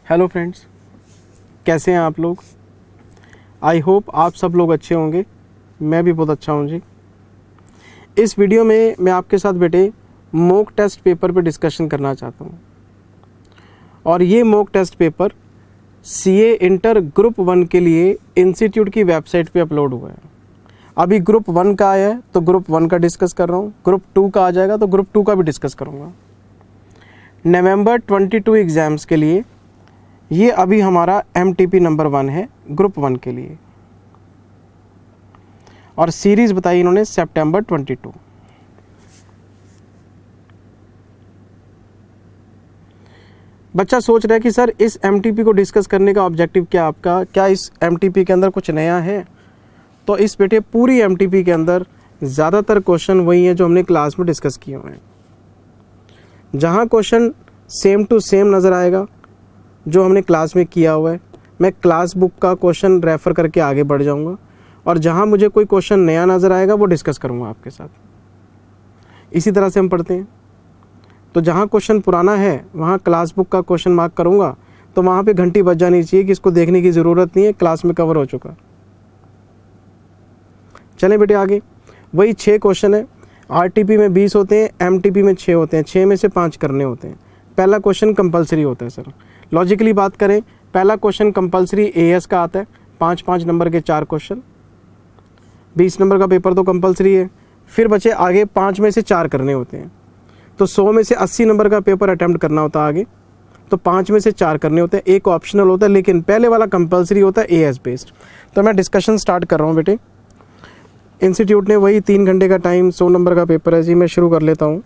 Hello friends, कैसे हैं आप लोग। आई होप आप सब लोग अच्छे होंगे। मैं भी बहुत अच्छा हूं जी। इस वीडियो में मैं आपके साथ बेटे मॉक टेस्ट पेपर पे डिस्कशन करना चाहता हूं। और ये mock test paper CA inter group 1 के लिए इंस्टीट्यूट की वेबसाइट पे अपलोड हुआ है। अभी ग्रुप 1 का आया है तो ग्रुप 1 का डिस्कस कर रहा हूँ। ग्रुप 2 का आ जाएगा तो ग्रुप 2 का भी डिस्कस करूँगा। नवंबर 22 एग्ज़ाम्स के लिए ये अभी हमारा MTP नंबर 1 है ग्रुप 1 के लिए, और सीरीज़ बताई इन्होंने सितंबर 22। बच्चा सोच रहा है कि सर इस MTP को डिस्कस करने का ऑब्जेक्टिव क्या आपका, क्या इस MTP के अंदर कुछ नया है। तो इस बेटे पूरी MTP के अंदर ज़्यादातर क्वेश्चन वही हैं जो हमने क्लास में डिस्कस किए हुए हैं। जहाँ क्वेश्चन सेम टू सेम नज़र आएगा जो हमने क्लास में किया हुआ है, मैं क्लास बुक का क्वेश्चन रेफ़र करके आगे बढ़ जाऊंगा, और जहां मुझे कोई क्वेश्चन नया नज़र आएगा वो डिस्कस करूंगा आपके साथ। इसी तरह से हम पढ़ते हैं। तो जहां क्वेश्चन पुराना है वहां क्लास बुक का क्वेश्चन मार्क करूंगा, तो वहां पे घंटी बज जानी चाहिए कि इसको देखने की ज़रूरत नहीं है, क्लास में कवर हो चुका। चलें बेटे आगे। वही 6 क्वेश्चन है। RTP में 20 होते हैं, MTP में 6 होते हैं। 6 में से 5 करने होते हैं। पहला क्वेश्चन कंपलसरी होता है सर। लॉजिकली बात करें, पहला क्वेश्चन कंपलसरी AS का आता है। 5-5 नंबर के 4 क्वेश्चन, 20 नंबर का पेपर तो कंपलसरी है। फिर बचे आगे 5 में से 4 करने होते हैं, तो 100 में से 80 नंबर का पेपर अटैम्प्ट करना होता है आगे, तो 5 में से 4 करने होते हैं। एक ऑप्शनल होता है, लेकिन पहले वाला कंपलसरी होता है AS बेस्ड। तो मैं डिस्कशन स्टार्ट कर रहा हूँ बेटे। इंस्टीट्यूट ने वही 3 घंटे का टाइम, 100 नंबर का पेपर है जी। मैं शुरू कर लेता हूँ।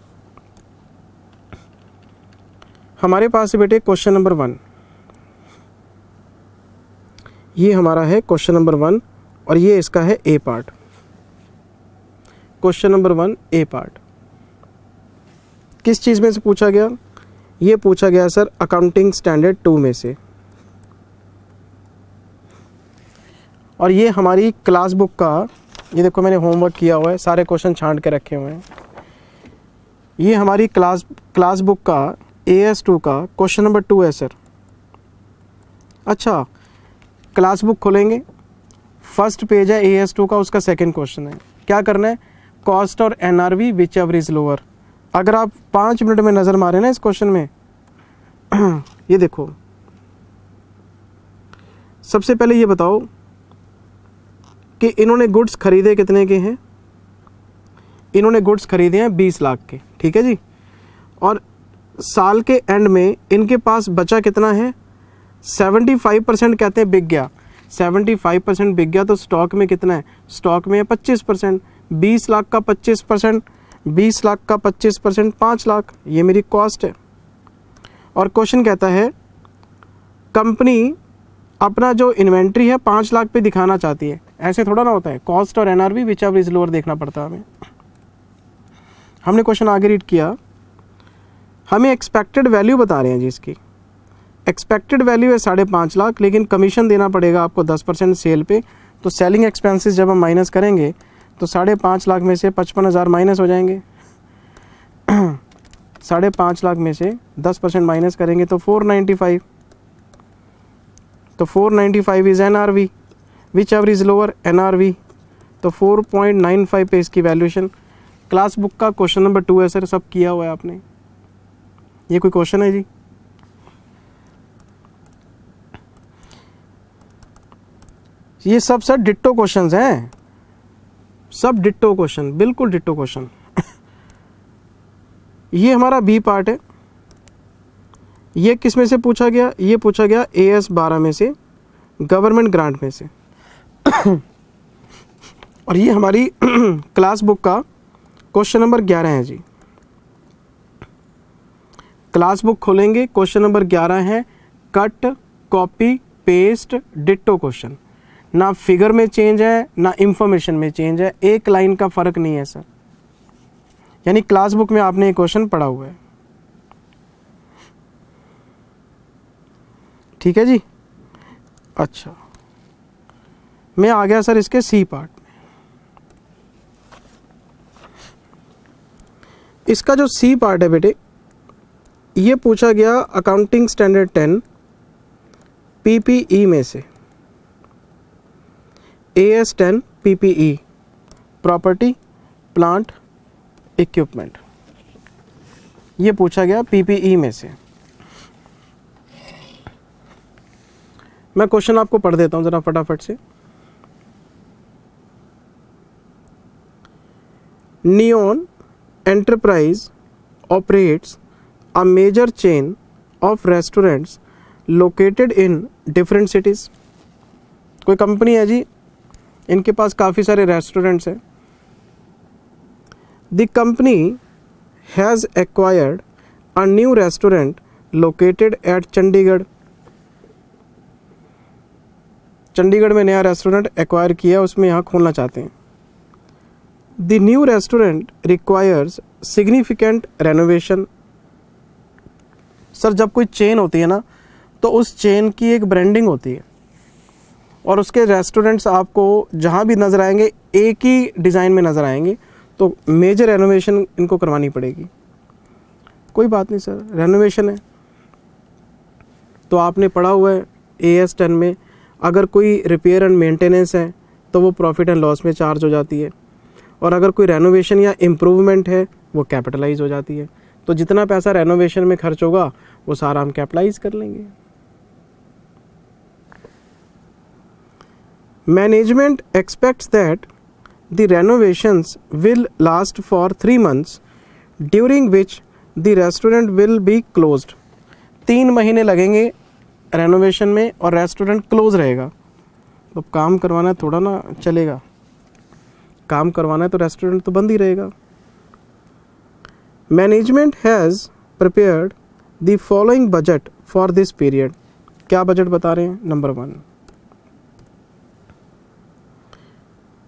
हमारे पास है बेटे क्वेश्चन नंबर 1। ये हमारा है क्वेश्चन नंबर 1, और ये इसका है A part. Question number 1 A part किस चीज़ में से पूछा गया? ये पूछा गया सर अकाउंटिंग स्टैंडर्ड 2 में से। और ये हमारी क्लास बुक का, ये देखो मैंने होमवर्क किया हुआ है, सारे क्वेश्चन छांट के रखे हुए हैं। ये हमारी क्लास बुक का AS2 का क्वेश्चन नंबर 2 है सर। अच्छा, क्लास बुक खोलेंगे, फर्स्ट पेज है AS2 का, उसका सेकंड क्वेश्चन है। क्या करना है? कॉस्ट और NRV which ever is lower. अगर आप 5 मिनट में नज़र मारे ना इस क्वेश्चन में ये देखो, सबसे पहले ये बताओ कि इन्होंने गुड्स खरीदे कितने के हैं। इन्होंने गुड्स खरीदे हैं 20 लाख के, ठीक है जी। और साल के एंड में इनके पास बचा कितना है? 75% कहते हैं बिक गया। 75% बिक गया, तो स्टॉक में कितना है? स्टॉक में है 25%। 20 लाख का 25%, 20 लाख का 25%, 5 लाख। ये मेरी कॉस्ट है। और क्वेश्चन कहता है कंपनी अपना जो इन्वेंट्री है 5 लाख पे दिखाना चाहती है। ऐसे थोड़ा ना होता है, कॉस्ट और NRV which ever is lower देखना पड़ता है हमें। हमने क्वेश्चन आगे रीड किया, हमें एक्सपेक्टेड वैल्यू बता रहे हैं जी इसकी। एक्सपेक्टेड वैल्यू है 5.5 लाख, लेकिन कमीशन देना पड़ेगा आपको 10% सेल पे। तो सेलिंग एक्सपेंसेस जब हम माइनस करेंगे तो 5.5 लाख में से 55,000 माइनस हो जाएंगे। 5.5 लाख में से 10% माइनस करेंगे तो 495। तो 495 is NRV which ever is lower NRV। तो 4.95 पे इसकी वैल्यूएशन। क्लास बुक का क्वेश्चन नंबर 2 है सर, सब किया हुआ है आपने। ये कोई क्वेश्चन है जी? ये सब सर डिट्टो क्वेश्चंस हैं, सब डिट्टो क्वेश्चन, बिल्कुल डिट्टो क्वेश्चन। ये हमारा B पार्ट है। ये किस में से पूछा गया? ये पूछा गया AS 12 में से, गवर्नमेंट ग्रांट में से। और ये हमारी क्लास बुक का क्वेश्चन नंबर 11 है जी। क्लास बुक खोलेंगे, क्वेश्चन नंबर 11 है cut copy paste ditto question. ना फिगर में चेंज है ना इंफॉर्मेशन में चेंज है, एक लाइन का फर्क नहीं है सर। यानी क्लास बुक में आपने एक क्वेश्चन पढ़ा हुआ है, ठीक है जी। अच्छा, मैं आ गया सर इसके C पार्ट में। इसका जो C पार्ट है बेटे, ये पूछा गया अकाउंटिंग स्टैंडर्ड 10 PPE में से AS10 PPE property plant equipment, ये पूछा गया PPE में से। मैं क्वेश्चन आपको पढ़ देता हूं जरा फटाफट से। Neon enterprise operates a major chain of restaurants located in different cities. कोई कंपनी है जी, इनके पास काफ़ी सारे रेस्टोरेंट्स हैं। The company has acquired a new restaurant located at Chandigarh. Chandigarh में नया रेस्टोरेंट एक्वायर किया, उसमें यहाँ खोलना चाहते हैं। The new restaurant requires significant renovation. Sir, जब कोई चेन होती है ना, तो उस चेन की एक ब्रांडिंग होती है और उसके रेस्टोरेंट्स आपको जहाँ भी नज़र आएंगे एक ही डिज़ाइन में नज़र आएंगे, तो मेजर रेनोवेशन इनको करवानी पड़ेगी। कोई बात नहीं सर, रेनोवेशन है तो आपने पढ़ा हुआ है AS10 में, अगर कोई रिपेयर एंड मेंटेनेंस है तो वो प्रॉफिट एंड लॉस में चार्ज हो जाती है, और अगर कोई रेनोवेशन या इम्प्रूवमेंट है वो कैपिटलाइज हो जाती है। तो जितना पैसा रेनोवेशन में खर्च होगा वो सारा हम कैपिटलाइज कर लेंगे। Management expects that the renovations will last for 3 months during which the restaurant will be closed. 3 महीने लगेंगे रेनोवेशन में और रेस्टोरेंट क्लोज रहेगा। तो काम करवाना थोड़ा ना चलेगा, काम करवाना है तो रेस्टोरेंट तो बंद ही रहेगा। Management has prepared the following budget for this period. क्या बजट बता रहे हैं? Number 1,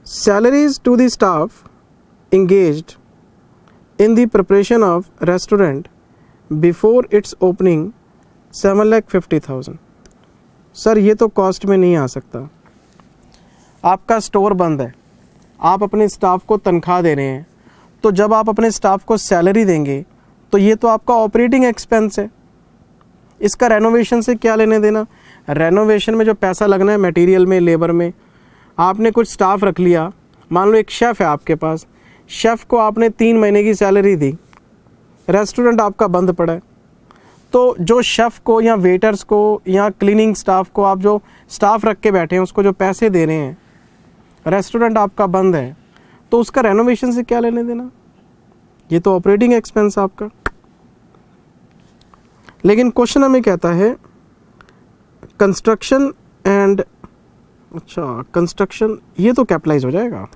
salaries to the staff engaged in the preparation of restaurant before its opening 7,50,000। Sir, ये तो कॉस्ट में नहीं आ सकता। आपका स्टोर बंद है, आप अपने स्टाफ को तनख्वाह दे रहे हैं, तो जब आप अपने स्टाफ को सैलरी देंगे तो ये तो आपका ऑपरेटिंग एक्सपेंस है। इसका रेनोवेशन से क्या लेने देना? रेनोवेशन में जो पैसा लगना है मटेरियल में, लेबर में, आपने कुछ स्टाफ रख लिया। मान लो एक शेफ़ है आपके पास, शेफ़ को आपने 3 महीने की सैलरी दी, रेस्टोरेंट आपका बंद पड़ा है, तो जो शेफ़ को या वेटर्स को या क्लीनिंग स्टाफ को आप जो स्टाफ रख के बैठे हैं उसको जो पैसे दे रहे हैं, रेस्टोरेंट आपका बंद है, तो उसका रेनोवेशन से क्या लेने देना? ये तो ऑपरेटिंग एक्सपेंस आपका। लेकिन क्वेश्चन हमें कहता है कंस्ट्रक्शन एंड, अच्छा कंस्ट्रक्शन ये तो कैपिटलाइज हो जाएगा।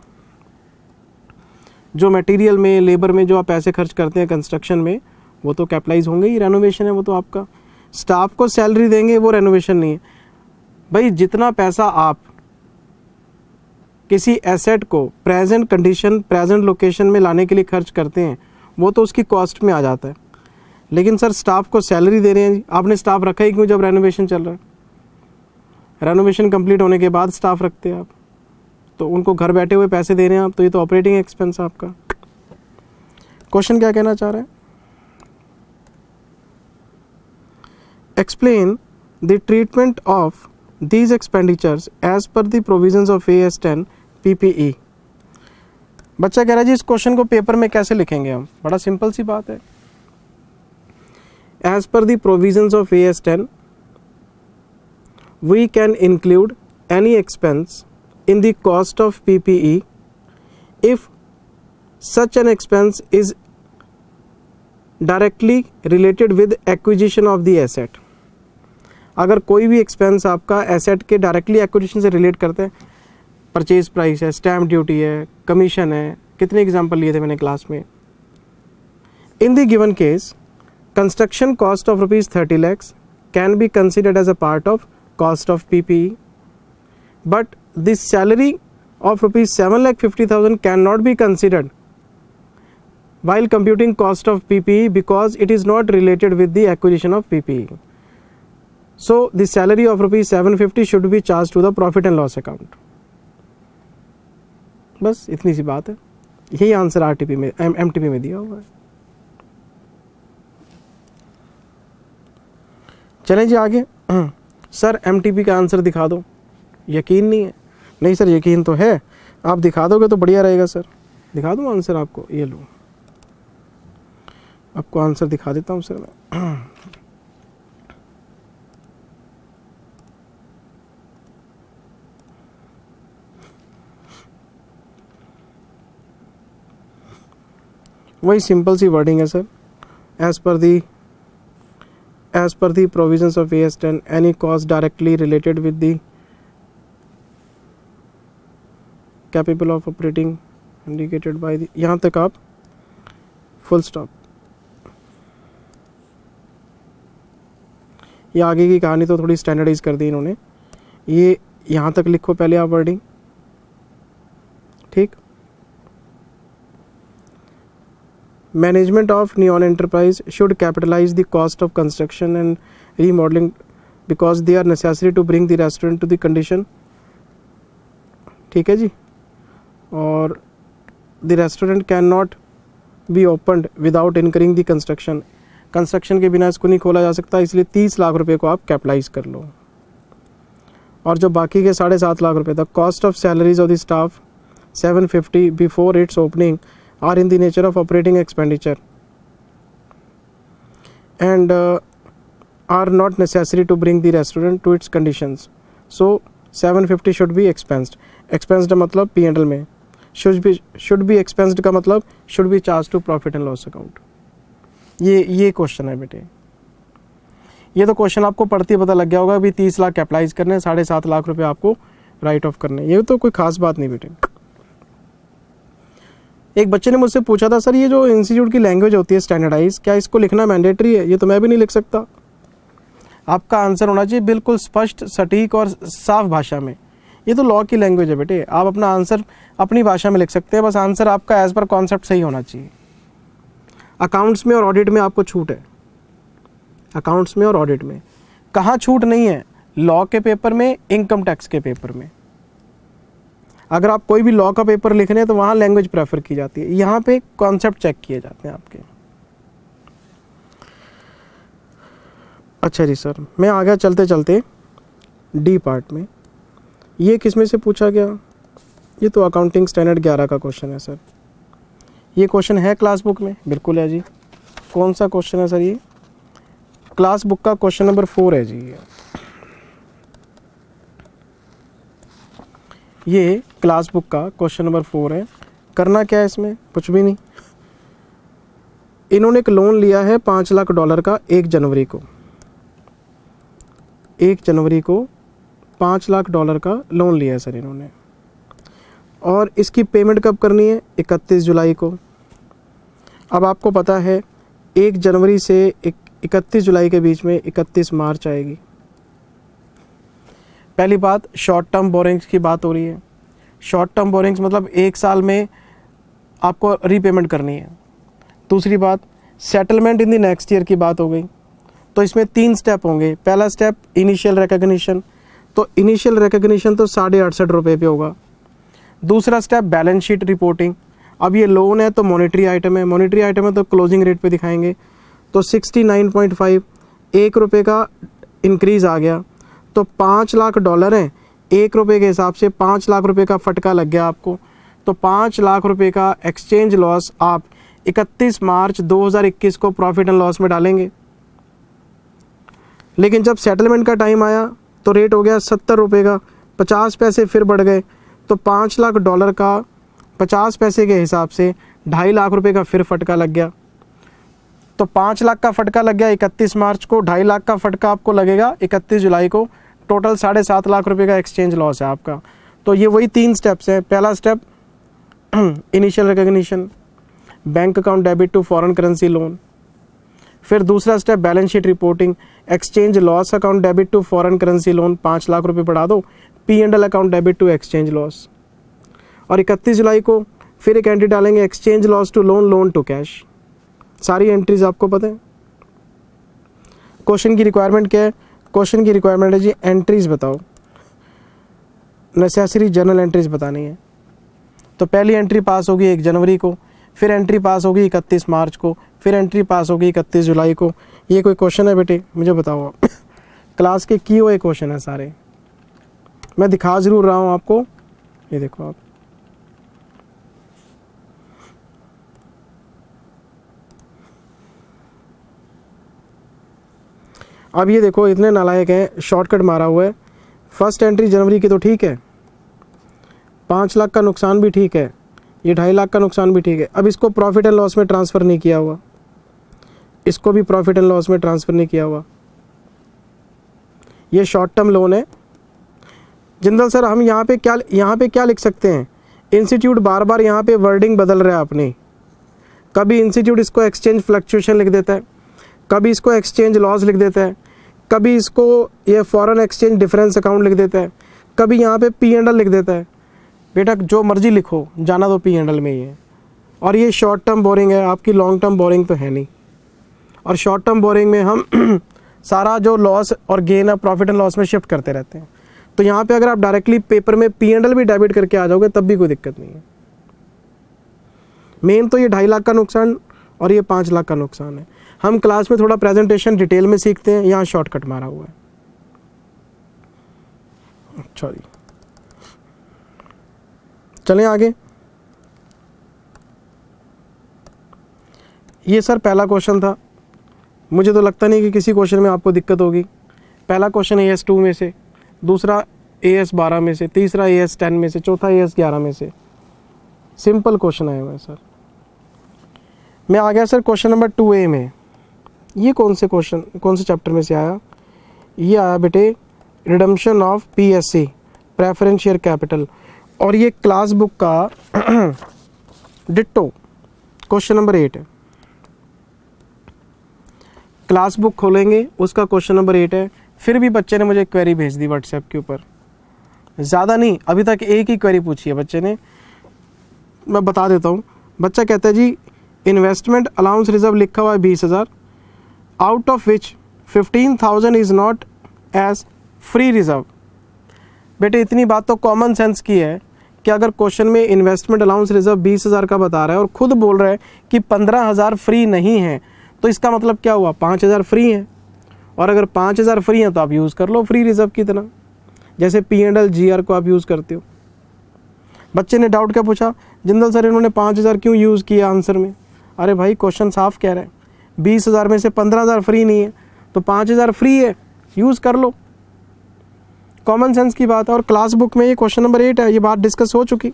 जो मटेरियल में, लेबर में जो आप पैसे खर्च करते हैं कंस्ट्रक्शन में, वो तो कैपिटलाइज होंगे ही। रेनोवेशन है वो तो आपका। स्टाफ को सैलरी देंगे वो रेनोवेशन नहीं है भाई। जितना पैसा आप किसी एसेट को प्रेजेंट कंडीशन, प्रेजेंट लोकेशन में लाने के लिए खर्च करते हैं वो तो उसकी कॉस्ट में आ जाता है। लेकिन सर, स्टाफ को सैलरी दे रहे हैं, आपने स्टाफ रखा ही क्यों जब रेनोवेशन चल रहा है? रेनोवेशन कंप्लीट होने के बाद स्टाफ रखते हैं आप, तो उनको घर बैठे हुए पैसे दे रहे हैं आप, तो ये तो ऑपरेटिंग एक्सपेंस आपका। क्वेश्चन क्या कहना चाह रहा है? Explain the treatment of these expenditures as per the provisions of AS10 PPE। बच्चा कह रहा है जी इस क्वेश्चन को पेपर में कैसे लिखेंगे हम? बड़ा सिंपल सी बात है। As per the provisions of AS10 we can include any expense in the cost of PPE if such an expense is directly related with acquisition of the asset। अगर कोई भी एक्सपेंस आपका एसेट के directly acquisition से relate करते हैं, purchase price है, stamp duty है, कमीशन है, कितने एग्जांपल लिए थे मैंने क्लास में। In the given case construction cost of ₹30 lakhs can be considered as a part of cost of PPE, but the salary of ₹7,50,000 cannot be considered while computing cost of PPE because it is not related with the acquisition of PPE. So the salary of ₹750 should be charged to the profit and loss account. बस इतनी सी बात है। यही answer RTP में, MTP में दिया हुआ है। चलें जी आगे। सर एमटीपी का आंसर दिखा दो, यकीन नहीं है? नहीं सर यकीन तो है, आप दिखा दोगे तो बढ़िया रहेगा सर। दिखा दूँ आंसर आपको, ये लो आपको आंसर दिखा देता हूँ सर मैं। वही सिंपल सी वर्डिंग है sir, as per the provisions of AS10 any cost directly related with the capable of operating indicated by the, यहाँ तक आप फुल स्टॉप। ये आगे की कहानी तो थोड़ी स्टैंडर्डाइज कर दी इन्होंने, ये यहाँ तक लिखो पहले आप वर्डिंग, ठीक। Management of Neon enterprise should capitalise the cost of construction and remodelling because they are necessary to bring the restaurant to the condition, ठीक है जी। और the restaurant can not be opened without incurring the construction, construction के बिना इसको नहीं खोला जा सकता, इसलिए 30 लाख रुपए को आप कैपिटलाइज कर लो। और जो बाकी के 7.5 लाख रुपए, the cost of salaries of the staff 750 before it's opening are in the nature of operating expenditure and are not necessary to bring the restaurant to its conditions, so 750 should be expensed। expensed मतलब P&L में, should be expensed का मतलब should be charged to profit and loss account। ये question है बेटे, ये तो question आपको पढ़ते ही पता लग गया होगा भी 30 लाख कैपिटलाइज करने, 7.5 लाख रुपए आपको राइट ऑफ करने, ये तो कोई खास बात नहीं बेटे। एक बच्चे ने मुझसे पूछा था सर ये जो इंस्टीट्यूट की लैंग्वेज होती है स्टैंडर्डाइज, क्या इसको लिखना मैंडेटरी है? ये तो मैं भी नहीं लिख सकता। आपका आंसर होना चाहिए बिल्कुल स्पष्ट, सटीक और साफ भाषा में। ये तो लॉ की लैंग्वेज है बेटे, आप अपना आंसर अपनी भाषा में लिख सकते हैं, बस आंसर आपका एज पर कॉन्सेप्ट सही होना चाहिए। अकाउंट्स में और ऑडिट में आपको छूट है, अकाउंट्स में और ऑडिट में। कहाँ छूट नहीं है? लॉ के पेपर में, इनकम टैक्स के पेपर में। अगर आप कोई भी लॉ का पेपर लिख रहे हैं तो वहाँ लैंग्वेज प्रेफर की जाती है, यहाँ पे कॉन्सेप्ट चेक किए जाते हैं आपके। अच्छा जी सर, मैं आ गया चलते चलते डी पार्ट में। ये किस में से पूछा गया? ये तो अकाउंटिंग स्टैंडर्ड 11 का क्वेश्चन है सर। ये क्वेश्चन है क्लास बुक में? बिल्कुल है जी। कौन सा क्वेश्चन है सर? ये क्लास बुक का क्वेश्चन नंबर 4 है जी। ये क्लास बुक का क्वेश्चन नंबर 4 है। करना क्या है इसमें? कुछ भी नहीं। इन्होंने एक लोन लिया है $5 लाख का 1 जनवरी को। 1 जनवरी को $5 लाख का लोन लिया है सर इन्होंने, और इसकी पेमेंट कब करनी है? 31 जुलाई को। अब आपको पता है 1 जनवरी से 31 जुलाई के बीच में 31 मार्च आएगी। पहली बात, शॉर्ट टर्म बोरिंग्स की बात हो रही है। शॉर्ट टर्म बोरिंग्स मतलब 1 साल में आपको रीपेमेंट करनी है। दूसरी बात, settlement in the next year की बात हो गई। तो इसमें 3 स्टेप होंगे। पहला स्टेप इनिशियल रिकॉग्निशन, तो इनिशियल रिकॉग्निशन तो 68.5 रुपये पे होगा। दूसरा स्टेप बैलेंस शीट रिपोर्टिंग। अब ये लोन है तो मॉनेटरी आइटम है, मॉनेटरी आइटम है तो क्लोजिंग रेट पे दिखाएंगे। तो 69.5, 1 रुपये का इंक्रीज़ आ गया, तो $5 लाख हैं। 1 रुपये के हिसाब से 5 लाख रुपए का फटका लग गया आपको। तो 5 लाख रुपए का एक्सचेंज लॉस आप 31 मार्च 2021 को प्रॉफिट एंड लॉस में डालेंगे। लेकिन जब सेटलमेंट का टाइम आया तो रेट हो गया 70 रुपये का, 50 पैसे फिर बढ़ गए। तो $5 लाख का 50 पैसे के हिसाब से 2.5 लाख रुपए का फिर फटका लग गया। तो 5 लाख का फटका लग गया 31 मार्च को, 2.5 लाख का फटका आपको लगेगा 31 जुलाई को। टोटल 7.5 लाख रुपए का एक्सचेंज लॉस है आपका। तो ये वही 3 स्टेप्स हैं। पहला step initial recognition, bank account debit to foreign currency loan. फिर दूसरा step balance sheet reporting, exchange loss account debit to foreign currency loan 5 lakh रुपए बढ़ा दो, P&L account debit to exchange loss. और 31 जुलाई को फिर एक एंट्री डालेंगे, exchange loss to loan, loan to cash. सारी एंट्रीज आपको पता है। क्वेश्चन की रिक्वायरमेंट क्या है? क्वेश्चन की रिक्वायरमेंट है जी एंट्रीज बताओ, नेसेसरी जर्नल एंट्रीज बतानी है। तो पहली एंट्री पास होगी 1 जनवरी को, फिर एंट्री पास होगी 31 मार्च को, फिर एंट्री पास होगी 31 जुलाई को। ये कोई क्वेश्चन है बेटे? मुझे बताओ आप। क्लास के किए हुए क्वेश्चन है सारे, मैं दिखा ज़रूर रहा हूँ आपको। ये देखो आप, अब ये देखो इतने नालायक हैं, शॉर्टकट मारा हुआ है। फर्स्ट एंट्री जनवरी की तो ठीक है, 5 लाख का नुकसान भी ठीक है, ये 2.5 लाख का नुकसान भी ठीक है। अब इसको प्रॉफिट एंड लॉस में ट्रांसफ़र नहीं किया हुआ, इसको भी प्रॉफिट एंड लॉस में ट्रांसफ़र नहीं किया हुआ। ये शॉर्ट टर्म लोन है। जिंदल सर हम यहाँ पे क्या लिख सकते हैं? इंस्टीट्यूट बार बार यहाँ पे वर्डिंग बदल रहा है अपनी। कभी इंस्टीट्यूट इसको एक्सचेंज फ्लक्चुएशन लिख देता है, कभी इसको एक्सचेंज लॉस लिख देता है, कभी इसको ये फॉरेन एक्सचेंज डिफरेंस अकाउंट लिख देता है, कभी यहाँ पे P&L लिख देता है। बेटा जो मर्जी लिखो, जाना तो P&L में ही है। और ये शॉर्ट टर्म बोरिंग है, आपकी लॉन्ग टर्म बोरिंग तो है नहीं। और शॉर्ट टर्म बोरिंग में हम सारा जो लॉस और गेन है प्रॉफिट एंड लॉस में शिफ्ट करते रहते हैं। तो यहाँ पे अगर आप डायरेक्टली पेपर में P&L भी डेबिट करके आ जाओगे तब भी कोई दिक्कत नहीं है। मेन तो ये 2.5 लाख का नुकसान और ये 5 लाख का नुकसान है। हम क्लास में थोड़ा प्रेजेंटेशन डिटेल में सीखते हैं, यहाँ शॉर्टकट मारा हुआ है। सॉरी, चलें आगे। ये सर पहला क्वेश्चन था, मुझे तो लगता नहीं कि किसी क्वेश्चन में आपको दिक्कत होगी। पहला क्वेश्चन AS 2 में से, दूसरा AS 12 में से, तीसरा AS 10 में से, चौथा AS 11 में से। सिंपल क्वेश्चन आया हुआ है सर। मैं आ गया सर क्वेश्चन नंबर 2A में। ये कौन से चैप्टर में से आया? ये आया बेटे redemption of PSC preference share capital, और ये क्लास बुक का डिट्टो क्वेश्चन नंबर 8 है। क्लास बुक खोलेंगे, उसका क्वेश्चन नंबर 8 है। फिर भी बच्चे ने मुझे क्वेरी भेज दी व्हाट्सएप के ऊपर, ज़्यादा नहीं, अभी तक एक ही क्वेरी पूछी है बच्चे ने। मैं बता देता हूँ। बच्चा कहता है जी इन्वेस्टमेंट अलाउंस रिजर्व लिखा हुआ है 20,000, out of which 15,000 is not as free reserve. बेटे इतनी बात तो कॉमन सेंस की है कि अगर क्वेश्चन में इन्वेस्टमेंट अलाउंस रिजर्व 20,000 का बता रहा है और खुद बोल रहा है कि 15,000 फ्री नहीं है, तो इसका मतलब क्या हुआ? 5,000 फ्री है। और अगर 5,000 फ्री हैं तो आप यूज़ कर लो फ्री रिजर्व की तरह, जैसे P&L GR को आप यूज़ करते हो। बच्चे ने डाउट क्या पूछा? जिंदल सर इन्होंने 5,000 क्यों यूज़ किया आंसर में? अरे भाई क्वेश्चन साफ कह रहा है 20,000 में से 15,000 फ्री नहीं है, तो 5,000 फ्री है, यूज़ कर लो। कॉमन सेंस की बात है। और क्लास बुक में ये क्वेश्चन नंबर 8 है, ये बात डिस्कस हो चुकी।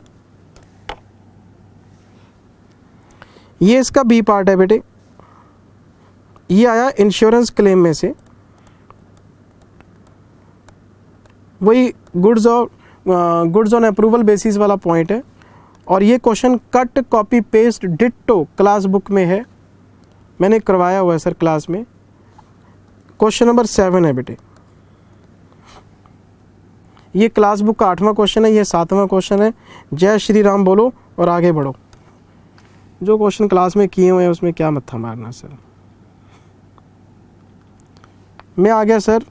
ये इसका B पार्ट है बेटे। ये आया इंश्योरेंस क्लेम में से, वही गुड्स ऑन अप्रूवल बेसिस वाला पॉइंट है। और ये question cut copy paste ditto class book में है, मैंने करवाया हुआ है सर क्लास में। क्वेश्चन नंबर 7 है बेटे। ये क्लास बुक का 8वां क्वेश्चन है, ये 7वां क्वेश्चन है। जय श्री राम बोलो और आगे बढ़ो। जो क्वेश्चन क्लास में किए हुए हैं उसमें क्या मत्था मारना सर। मैं आ गया सर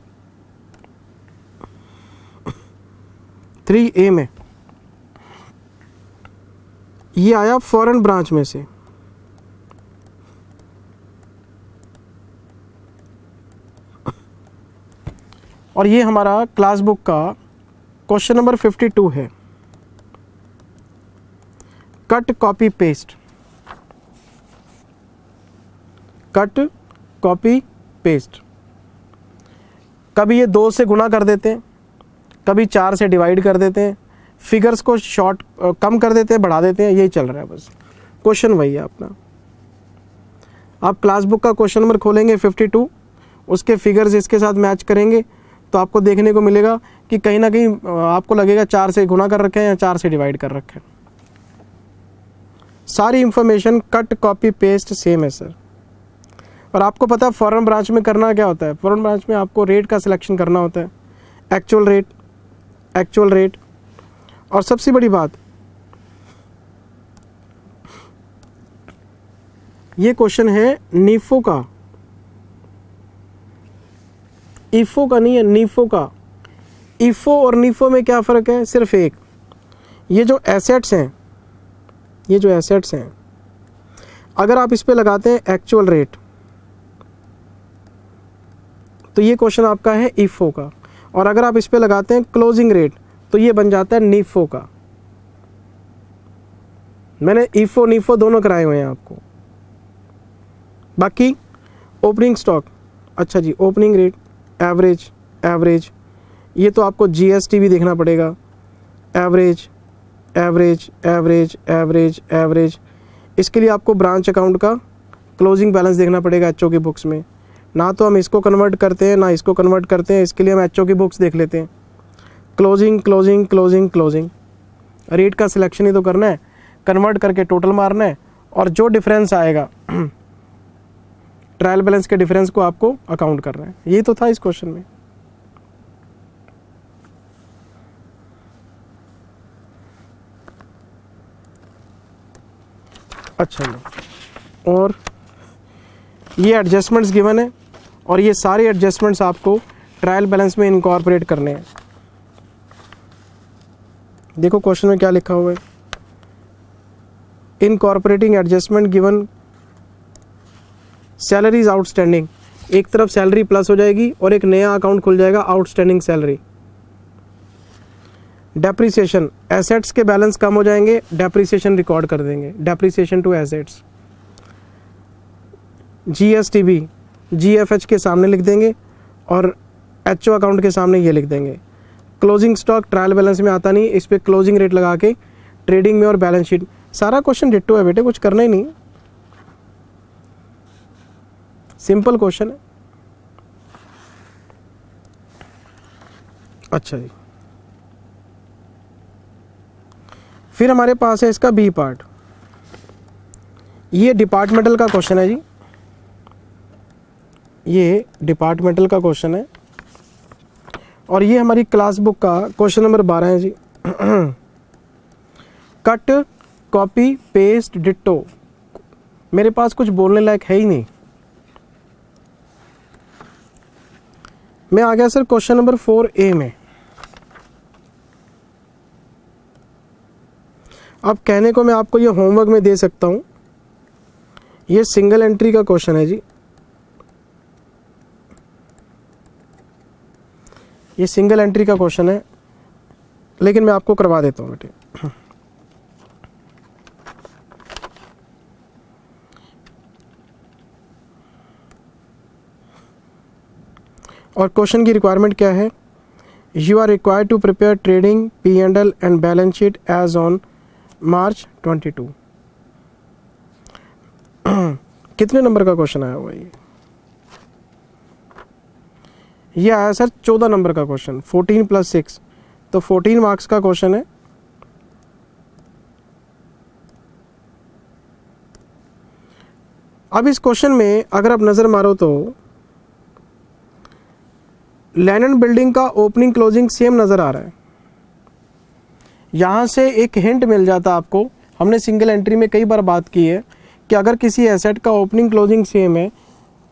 3A में। ये आया फॉरेन ब्रांच में से। और ये हमारा क्लास बुक का क्वेश्चन नंबर 52 है। Cut copy paste, cut copy paste. कभी ये 2 से गुना कर देते हैं, कभी 4 से डिवाइड कर देते हैं, फिगर्स को शॉर्ट कम कर देते हैं, बढ़ा देते हैं, यही चल रहा है बस। क्वेश्चन वही है अपना। आप क्लास बुक का क्वेश्चन नंबर खोलेंगे 52, उसके फिगर्स इसके साथ मैच करेंगे तो आपको देखने को मिलेगा कि कहीं ना कहीं आपको लगेगा 4 से गुना कर रखे हैं या 4 से डिवाइड कर रखे हैं। सारी information cut copy paste same है सर। और आपको पता है फॉरेन ब्रांच में करना क्या होता है? फॉरेन ब्रांच में आपको रेट का सिलेक्शन करना होता है, एक्चुअल रेट। और सबसे बड़ी बात, ये क्वेश्चन है नीफो का, ईफो का नहीं है, नीफो का। ईफो और नीफो में क्या फ़र्क है? सिर्फ एक, ये जो एसेट्स हैं, ये जो एसेट्स हैं, अगर आप इस पे लगाते हैं एक्चुअल रेट तो ये क्वेश्चन आपका है इफो का। और अगर आप इस पे लगाते हैं क्लोजिंग रेट तो ये बन जाता है नीफो का। मैंने इफो नीफो दोनों कराए हुए हैं आपको। बाकी ओपनिंग स्टॉक, अच्छा जी, ओपनिंग रेट, एवरेज, एवरेज, ये तो आपको जीएसटी भी देखना पड़ेगा। Average, average, average, average, average, इसके लिए आपको ब्रांच अकाउंट का क्लोजिंग बैलेंस देखना पड़ेगा एचओ की बुक्स में। ना तो हम इसको कन्वर्ट करते हैं ना इसको कन्वर्ट करते हैं, इसके लिए हम एचओ की बुक्स देख लेते हैं। Closing, closing, closing, closing, rate का सिलेक्शन ही तो करना है, कन्वर्ट करके टोटल मारना है, और जो डिफरेंस आएगा ट्रायल बैलेंस के डिफरेंस को आपको अकाउंट करना है। यही तो था इस क्वेश्चन में। अच्छा जी, और ये एडजस्टमेंट्स गिवन है और ये सारे एडजस्टमेंट्स आपको ट्रायल बैलेंस में इनकॉर्पोरेट करने हैं। देखो क्वेश्चन में क्या लिखा हुआ है, incorporating adjustment given salary is outstanding. एक तरफ सैलरी प्लस हो जाएगी और एक नया अकाउंट खुल जाएगा आउटस्टैंडिंग सैलरी। डेप्रिसिएशन, एसेट्स के बैलेंस कम हो जाएंगे, डेप्रिसिएशन रिकॉर्ड कर देंगे, डेप्रिसिएशन टू एसेट्स। जीएसटीबी जीएफएच के सामने लिख देंगे और एचओ अकाउंट के सामने ये लिख देंगे। क्लोजिंग स्टॉक ट्रायल बैलेंस में आता नहीं, इस पर क्लोजिंग रेट लगा के ट्रेडिंग में और बैलेंस शीट। सारा क्वेश्चन डिट्टो है बेटे, कुछ करना ही नहीं, सिंपल क्वेश्चन है। अच्छा जी, फिर हमारे पास है इसका बी पार्ट। ये डिपार्टमेंटल का क्वेश्चन है जी, ये डिपार्टमेंटल का क्वेश्चन है और ये हमारी क्लास बुक का क्वेश्चन नंबर 12 है जी। Cut, copy, paste, ditto. मेरे पास कुछ बोलने लायक है ही नहीं। मैं आ गया सर क्वेश्चन नंबर 4A में। अब कहने को मैं आपको ये होमवर्क में दे सकता हूं, ये सिंगल एंट्री का क्वेश्चन है जी, ये सिंगल एंट्री का क्वेश्चन है, लेकिन मैं आपको करवा देता हूं बेटे। और क्वेश्चन की रिक्वायरमेंट क्या है, you are required to prepare trading P&L and balance sheet as on March 22। कितने नंबर का क्वेश्चन आया हुआ है ये आया सर 14 नंबर का क्वेश्चन, 14 + 6, तो 14 मार्क्स का क्वेश्चन है। अब इस क्वेश्चन में अगर आप नजर मारो तो लैंड बिल्डिंग का ओपनिंग क्लोजिंग सेम नजर आ रहा है। यहां से एक हिंट मिल जाता आपको, हमने सिंगल एंट्री में कई बार बात की है कि अगर किसी एसेट का ओपनिंग क्लोजिंग सेम है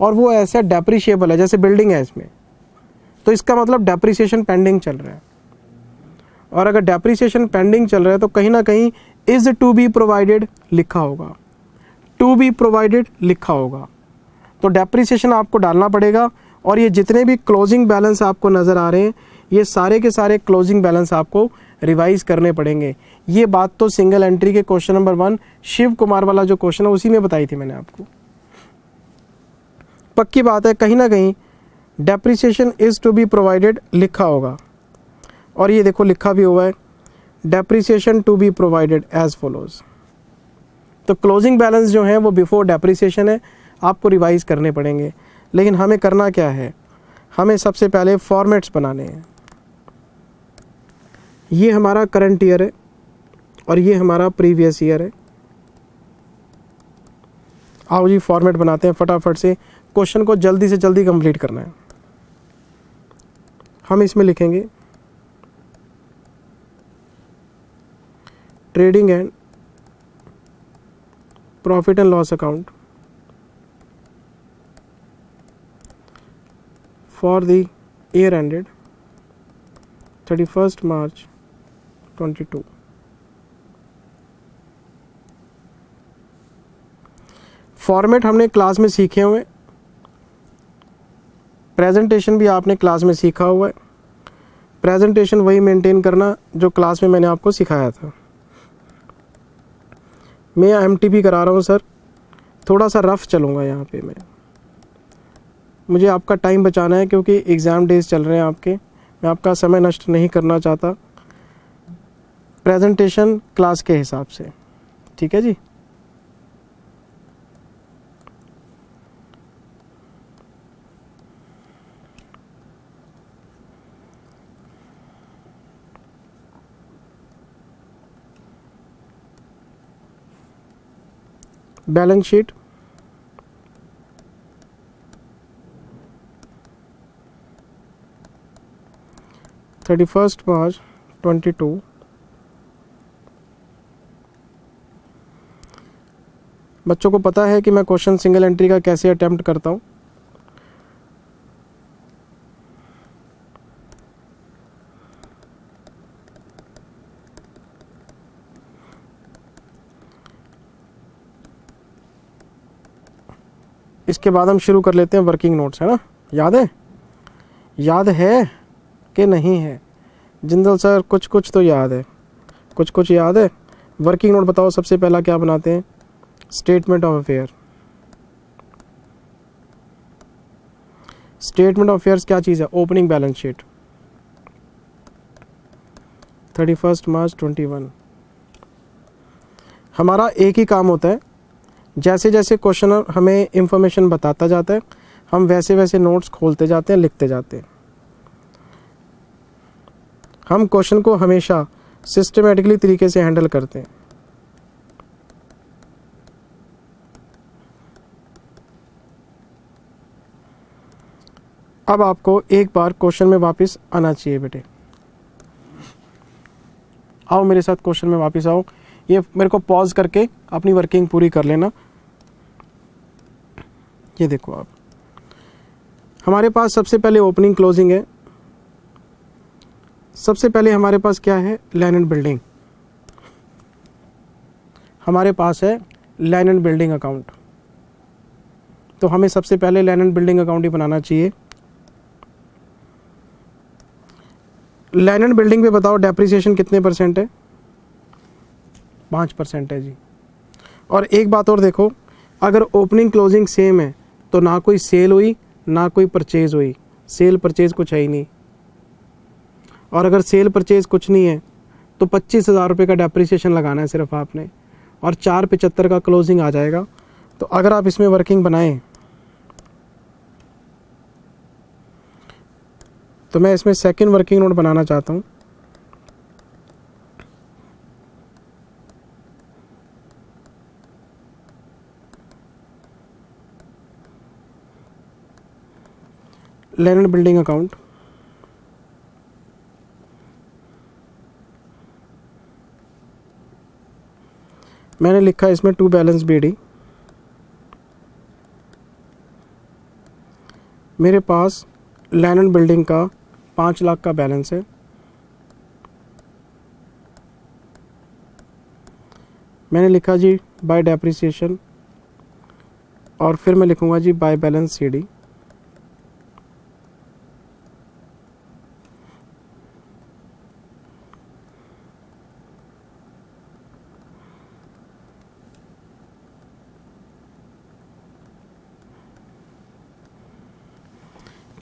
और वो एसेट डेप्रिशिएबल है, जैसे बिल्डिंग है इसमें, तो इसका मतलब डेप्रिसिएशन पेंडिंग चल रहा है। और अगर डेप्रिसिएशन पेंडिंग चल रहा है तो कहीं ना कहीं इज टू बी प्रोवाइडेड लिखा होगा, टू बी प्रोवाइडेड लिखा होगा, तो डेप्रिसिएशन आपको डालना पड़ेगा। और ये जितने भी क्लोजिंग बैलेंस आपको नज़र आ रहे हैं, ये सारे के सारे क्लोजिंग बैलेंस आपको रिवाइज करने पड़ेंगे। ये बात तो सिंगल एंट्री के क्वेश्चन नंबर 1 शिव कुमार वाला जो क्वेश्चन है उसी में बताई थी मैंने आपको। पक्की बात है, कहीं ना कहीं depreciation is to be provided लिखा होगा। और ये देखो लिखा भी हुआ है, depreciation to be provided as follows. तो क्लोजिंग बैलेंस जो है वो बिफोर डेप्रिसिएशन है, आपको रिवाइज करने पड़ेंगे। लेकिन हमें करना क्या है, हमें सबसे पहले फॉर्मेट्स बनाने हैं। ये हमारा करंट ईयर है और ये हमारा प्रीवियस ईयर है। आओ जी फॉर्मेट बनाते हैं फटाफट से, क्वेश्चन को जल्दी से जल्दी कंप्लीट करना है। हम इसमें लिखेंगे trading and profit and loss account for the year ended 31st March 22। Format हमने क्लास में सीखे हुए, प्रेजेंटेशन भी आपने क्लास में सीखा हुआ है, प्रेजेंटेशन वही मेंटेन करना जो क्लास में मैंने आपको सिखाया था। मैं एमटीपी करा रहा हूँ सर, थोड़ा सा रफ चलूँगा यहाँ पे मुझे आपका टाइम बचाना है क्योंकि एग्ज़ाम डेज चल रहे हैं आपके, मैं आपका समय नष्ट नहीं करना चाहता। प्रेजेंटेशन क्लास के हिसाब से, ठीक है जी। Balance sheet, thirty first March 22। बच्चों को पता है कि मैं क्वेश्चन सिंगल एंट्री का कैसे अटेम्प्ट करता हूँ। इसके बाद हम शुरू कर लेते हैं वर्किंग नोट्स, है ना। याद है, याद है कि नहीं है जिंदल सर? कुछ कुछ तो याद है, कुछ कुछ याद है। वर्किंग नोट बताओ, सबसे पहला क्या बनाते हैं? Statement of affair. Statement of affairs क्या चीज़ है? ओपनिंग बैलेंस शीट, 31 मार्च 21। हमारा एक ही काम होता है, जैसे जैसे क्वेश्चन हमें इंफॉर्मेशन बताता जाता है हम वैसे वैसे नोट्स खोलते जाते हैं, लिखते जाते हैं। हम क्वेश्चन को हमेशा सिस्टमेटिकली तरीके से हैंडल करते हैं। अब आपको एक बार क्वेश्चन में वापस आना चाहिए बेटे। आओ मेरे साथ क्वेश्चन में वापस आओ। ये मेरे को पॉज करके अपनी वर्किंग पूरी कर लेना। ये देखो आप, हमारे पास सबसे पहले ओपनिंग क्लोजिंग है। सबसे पहले हमारे पास क्या है? Land and building. हमारे पास है लैंड एंड बिल्डिंग अकाउंट, तो हमें सबसे पहले लैंड एंड बिल्डिंग अकाउंट ही बनाना चाहिए। लैंड एंड बिल्डिंग पे बताओ डेप्रिसिएशन कितने परसेंट है? 5% है जी। और एक बात और देखो, अगर ओपनिंग क्लोजिंग सेम है तो ना कोई सेल हुई ना कोई परचेज हुई। सेल परचेज कुछ है ही नहीं। और अगर सेल परचेज कुछ नहीं है तो 25,000 रुपये का डेप्रिसिएशन लगाना है सिर्फ आपने, और 475 का क्लोजिंग आ जाएगा। तो अगर आप इसमें वर्किंग बनाएं तो मैं इसमें सेकंड वर्किंग नोट बनाना चाहता हूँ। लैंड एंड बिल्डिंग अकाउंट, मैंने लिखा है इसमें टू बैलेंस बीडी। मेरे पास लैंड एंड बिल्डिंग का 5 लाख का बैलेंस है। मैंने लिखा जी बाय डेप्रिसिएशन, और फिर मैं लिखूंगा जी बाय बैलेंस सीडी।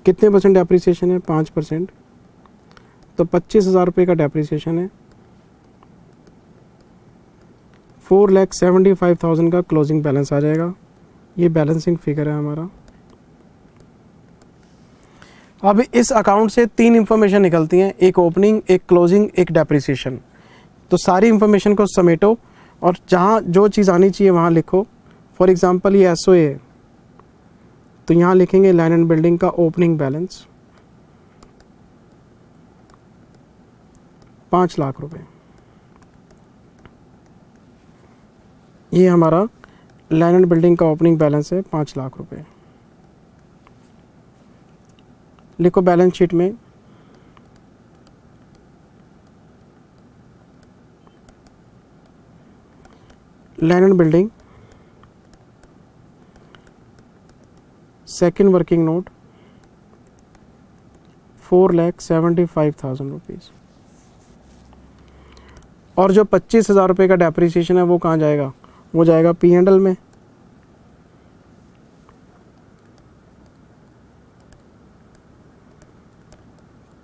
कितने परसेंट डेप्रिसिएशन है? 5%। तो 25,000 रुपये का डेप्रिसिएशन है। 4,75,000 का क्लोजिंग बैलेंस आ जाएगा। ये बैलेंसिंग फिगर है हमारा। अब इस अकाउंट से 3 इंफॉर्मेशन निकलती हैं, एक ओपनिंग, एक क्लोजिंग, एक डेप्रिसिएशन। तो सारी इंफॉर्मेशन को समेटो और जहाँ जो चीज़ आनी चाहिए वहाँ लिखो। फॉर एग्जांपल ये एसओए है तो यहाँ लिखेंगे लैंड एंड बिल्डिंग का ओपनिंग बैलेंस 5 लाख रुपए। ये हमारा लैंड एंड बिल्डिंग का ओपनिंग बैलेंस है 5 लाख रुपए। लिखो बैलेंस शीट में land and building second working note 4,75,000 rupees. और जो 25,000 रुपये का डेप्रिसिएशन है वो कहाँ जाएगा? वो जाएगा P&L में।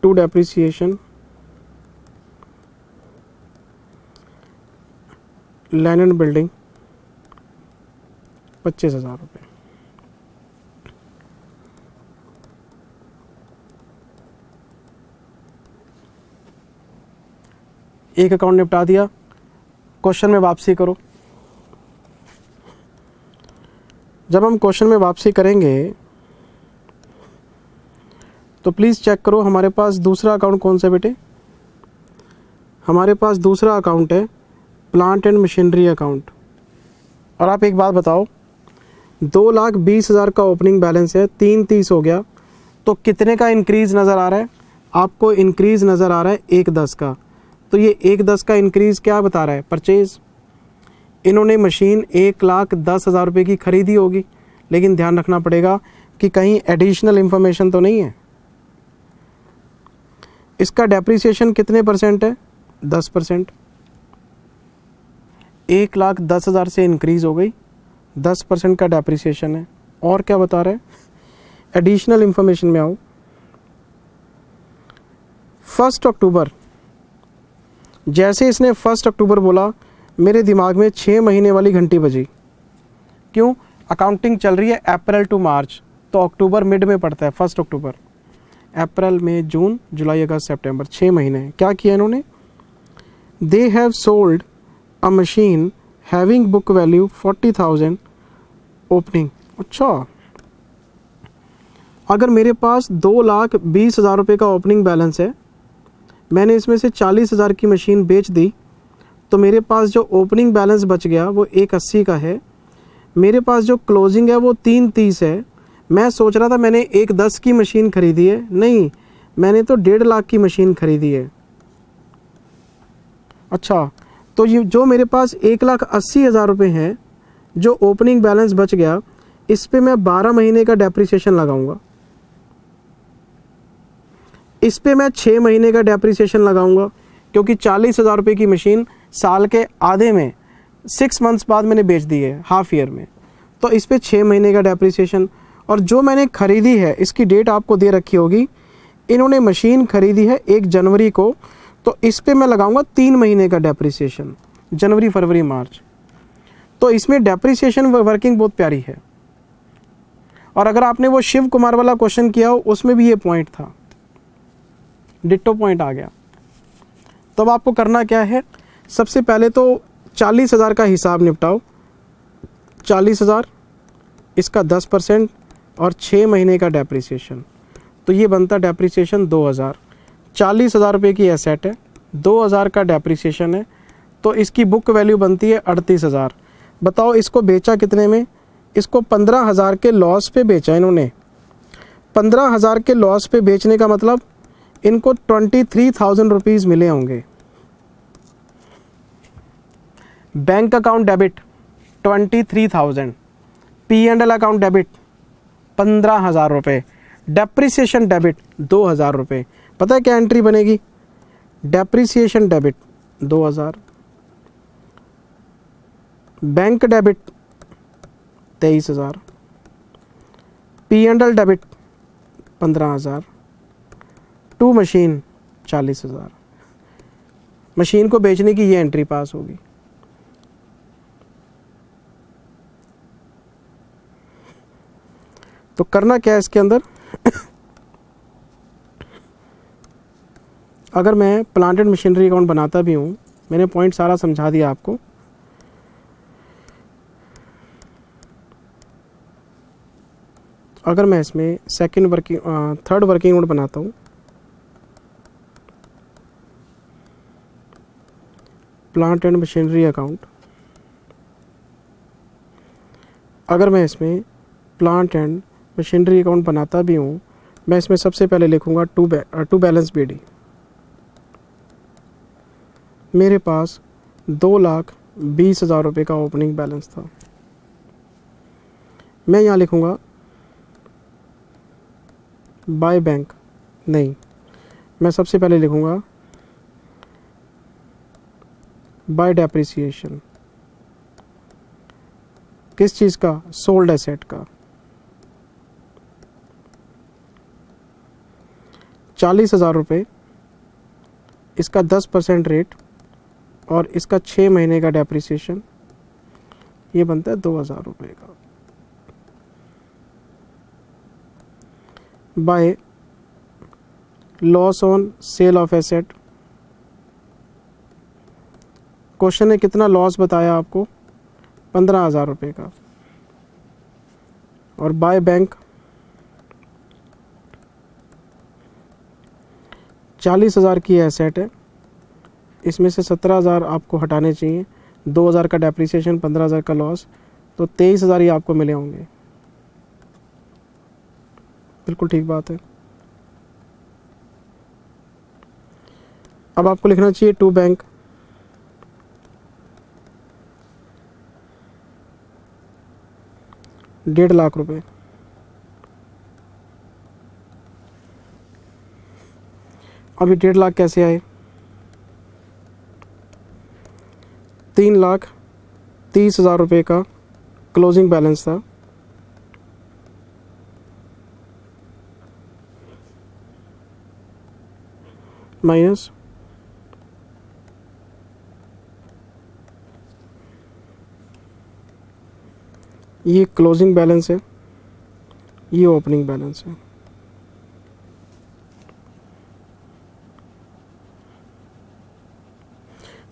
To depreciation land and building 25,000 रुपये। एक अकाउंट निपटा दिया। क्वेश्चन में वापसी करो। जब हम क्वेश्चन में वापसी करेंगे तो प्लीज़ चेक करो हमारे पास दूसरा अकाउंट कौन सा बेटे? हमारे पास दूसरा अकाउंट है प्लांट एंड मशीनरी अकाउंट। और आप एक बात बताओ, 2,20,000 का ओपनिंग बैलेंस है, 3,30 हो गया, तो कितने का इंक्रीज़ नज़र आ रहा है? आपको इंक्रीज़ नज़र आ रहा है 1,10 का। तो ये 1,10 का इंक्रीज़ क्या बता रहा है? परचेज़। इन्होंने मशीन 1,10,000 रुपये की ख़रीदी होगी, लेकिन ध्यान रखना पड़ेगा कि कहीं एडिशनल इंफॉर्मेशन तो नहीं है। इसका डेप्रिसिएशन कितने परसेंट है? 10%। 1,10,000 से इंक्रीज़ हो गई, 10% का डेप्रिसिएशन है। और क्या बता रहा है? एडिशनल इंफॉर्मेशन में आओ। 1 अक्टूबर, जैसे इसने 1 अक्टूबर बोला, मेरे दिमाग में 6 महीने वाली घंटी बजी। क्यों? अकाउंटिंग चल रही है अप्रैल टू मार्च, तो अक्टूबर मिड में पड़ता है। 1 अक्टूबर, अप्रैल मई जून जुलाई अगस्त सितंबर, 6 महीने। क्या किया इन्होंने? They have sold a machine having book value 40,000 opening. अच्छा, अगर मेरे पास 2,20,000 रुपये का ओपनिंग बैलेंस है, मैंने इसमें से 40,000 की मशीन बेच दी, तो मेरे पास जो ओपनिंग बैलेंस बच गया वो 1,80 का है। मेरे पास जो क्लोजिंग है वो 3,30 है। मैं सोच रहा था मैंने 1,10 की मशीन खरीदी है, नहीं, मैंने तो 1.5 लाख की मशीन खरीदी है। अच्छा, तो ये जो मेरे पास 1,80,000 रुपये हैं, जो ओपनिंग बैलेंस बच गया, इस पे मैं 12 महीने का डेप्रिसिएशन लगाऊंगा। इस पे मैं 6 महीने का डेप्रिसिएशन लगाऊंगा, क्योंकि 40,000 रुपये की मशीन साल के आधे में 6 मंथ्स बाद मैंने बेच दी है, हाफ ईयर में, तो इस पे 6 महीने का डेप्रिसिएशन। और जो मैंने ख़रीदी है, इसकी डेट आपको दे रखी होगी, इन्होंने मशीन ख़रीदी है 1 जनवरी को, तो इस पे मैं लगाऊंगा 3 महीने का डेप्रिसिएशन, जनवरी फरवरी मार्च। तो इसमें डेप्रिसिएशन वर्किंग बहुत प्यारी है। और अगर आपने वो शिव कुमार वाला क्वेश्चन किया हो, उसमें भी ये पॉइंट था, डिट्टो पॉइंट आ गया। तब आपको करना क्या है? सबसे पहले तो 40,000 का हिसाब निपटाओ। 40,000, इसका 10% और 6 महीने का डेप्रिसिएशन, तो ये बनता डेप्रिसिएशन 2,000। 40,000 रुपये की एसेट है, 2,000 का डेप्रिसिएशन है, तो इसकी बुक वैल्यू बनती है 38,000। बताओ इसको बेचा कितने में? इसको 15,000 के लॉस पे बेचा इन्होंने। 15,000 के लॉस पे बेचने का मतलब इनको 23,000 रुपीज़ मिले होंगे। Bank account debit 23,000, P&L account debit 15,000 रुपये, डेप्रिसिएशन डेबिट 2,000 रुपये। पता है क्या एंट्री बनेगी? Depreciation debit 2,000, bank debit 23,000, P&L debit 15,000, to machine 40,000। Machine को बेचने की ये एंट्री पास होगी। तो करना क्या है इसके अंदर? अगर मैं प्लांट एंड मशीनरी अकाउंट बनाता भी हूँ, मैंने पॉइंट सारा समझा दिया आपको। अगर मैं इसमें थर्ड वर्किंग नोट बनाता हूँ, प्लांट एंड मशीनरी अकाउंट, अगर मैं इसमें प्लांट एंड मशीनरी अकाउंट बनाता भी हूँ, मैं इसमें सबसे पहले लिखूँगा टू बैलेंस BD। मेरे पास 2,20,000 रुपये का ओपनिंग बैलेंस था। मैं यहाँ लिखूँगा बाय बैंक, नहीं, मैं सबसे पहले लिखूंगा बाय डेप्रिसिएशन, किस चीज़ का? सोल्ड एसेट का। 40,000 रुपये, इसका 10% रेट और इसका 6 महीने का डेप्रिसिएशन, ये बनता है 2,000 रुपये का। By loss on cell of asset, question ने कितना लॉस बताया आपको? 15,000 रुपये का। और बाय बैंक 40,000 की एसेट है, इसमें से 17,000 आपको हटाने चाहिए, 2,000 का डेप्रिसिएशन, 15,000 का लॉस, तो 23,000 ही आपको मिले होंगे। बिल्कुल ठीक बात है। अब आपको लिखना चाहिए टू बैंक, ₹1.5 लाख। अब ये 1.5 लाख कैसे आए? 3,30,000 रुपये का क्लोजिंग बैलेंस था, माइनस ये क्लोजिंग बैलेंस है, ये ओपनिंग बैलेंस है।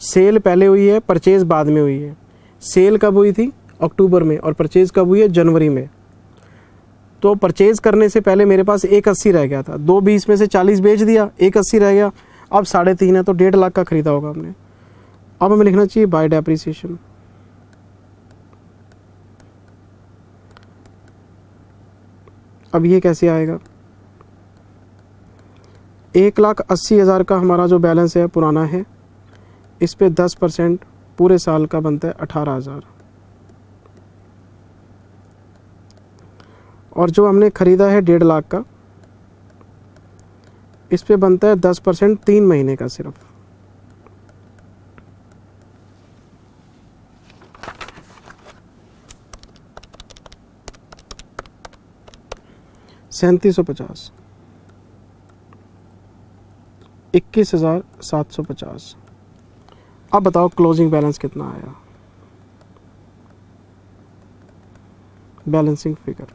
सेल पहले हुई है, परचेज बाद में हुई है। सेल कब हुई थी? अक्टूबर में, और परचेज कब हुई है? जनवरी में। तो परचेज करने से पहले मेरे पास 180 रह गया था, 220 में से 40 बेच दिया, 180 रह गया। अब 3.5 है, तो 1.5 लाख का खरीदा होगा हमने। अब हमें लिखना चाहिए बाय डेप्रिसिएशन। अब ये कैसे आएगा? 1,80,000 का हमारा जो बैलेंस है पुराना है, इस पे 10% पूरे साल का बनता है 18,000। और जो हमने ख़रीदा है 1.5 लाख का, इस पे बनता है 10% 3 महीने का सिर्फ। ₹3,750, 21,750। अब बताओ क्लोजिंग बैलेंस कितना आया? बैलेंसिंग फिगर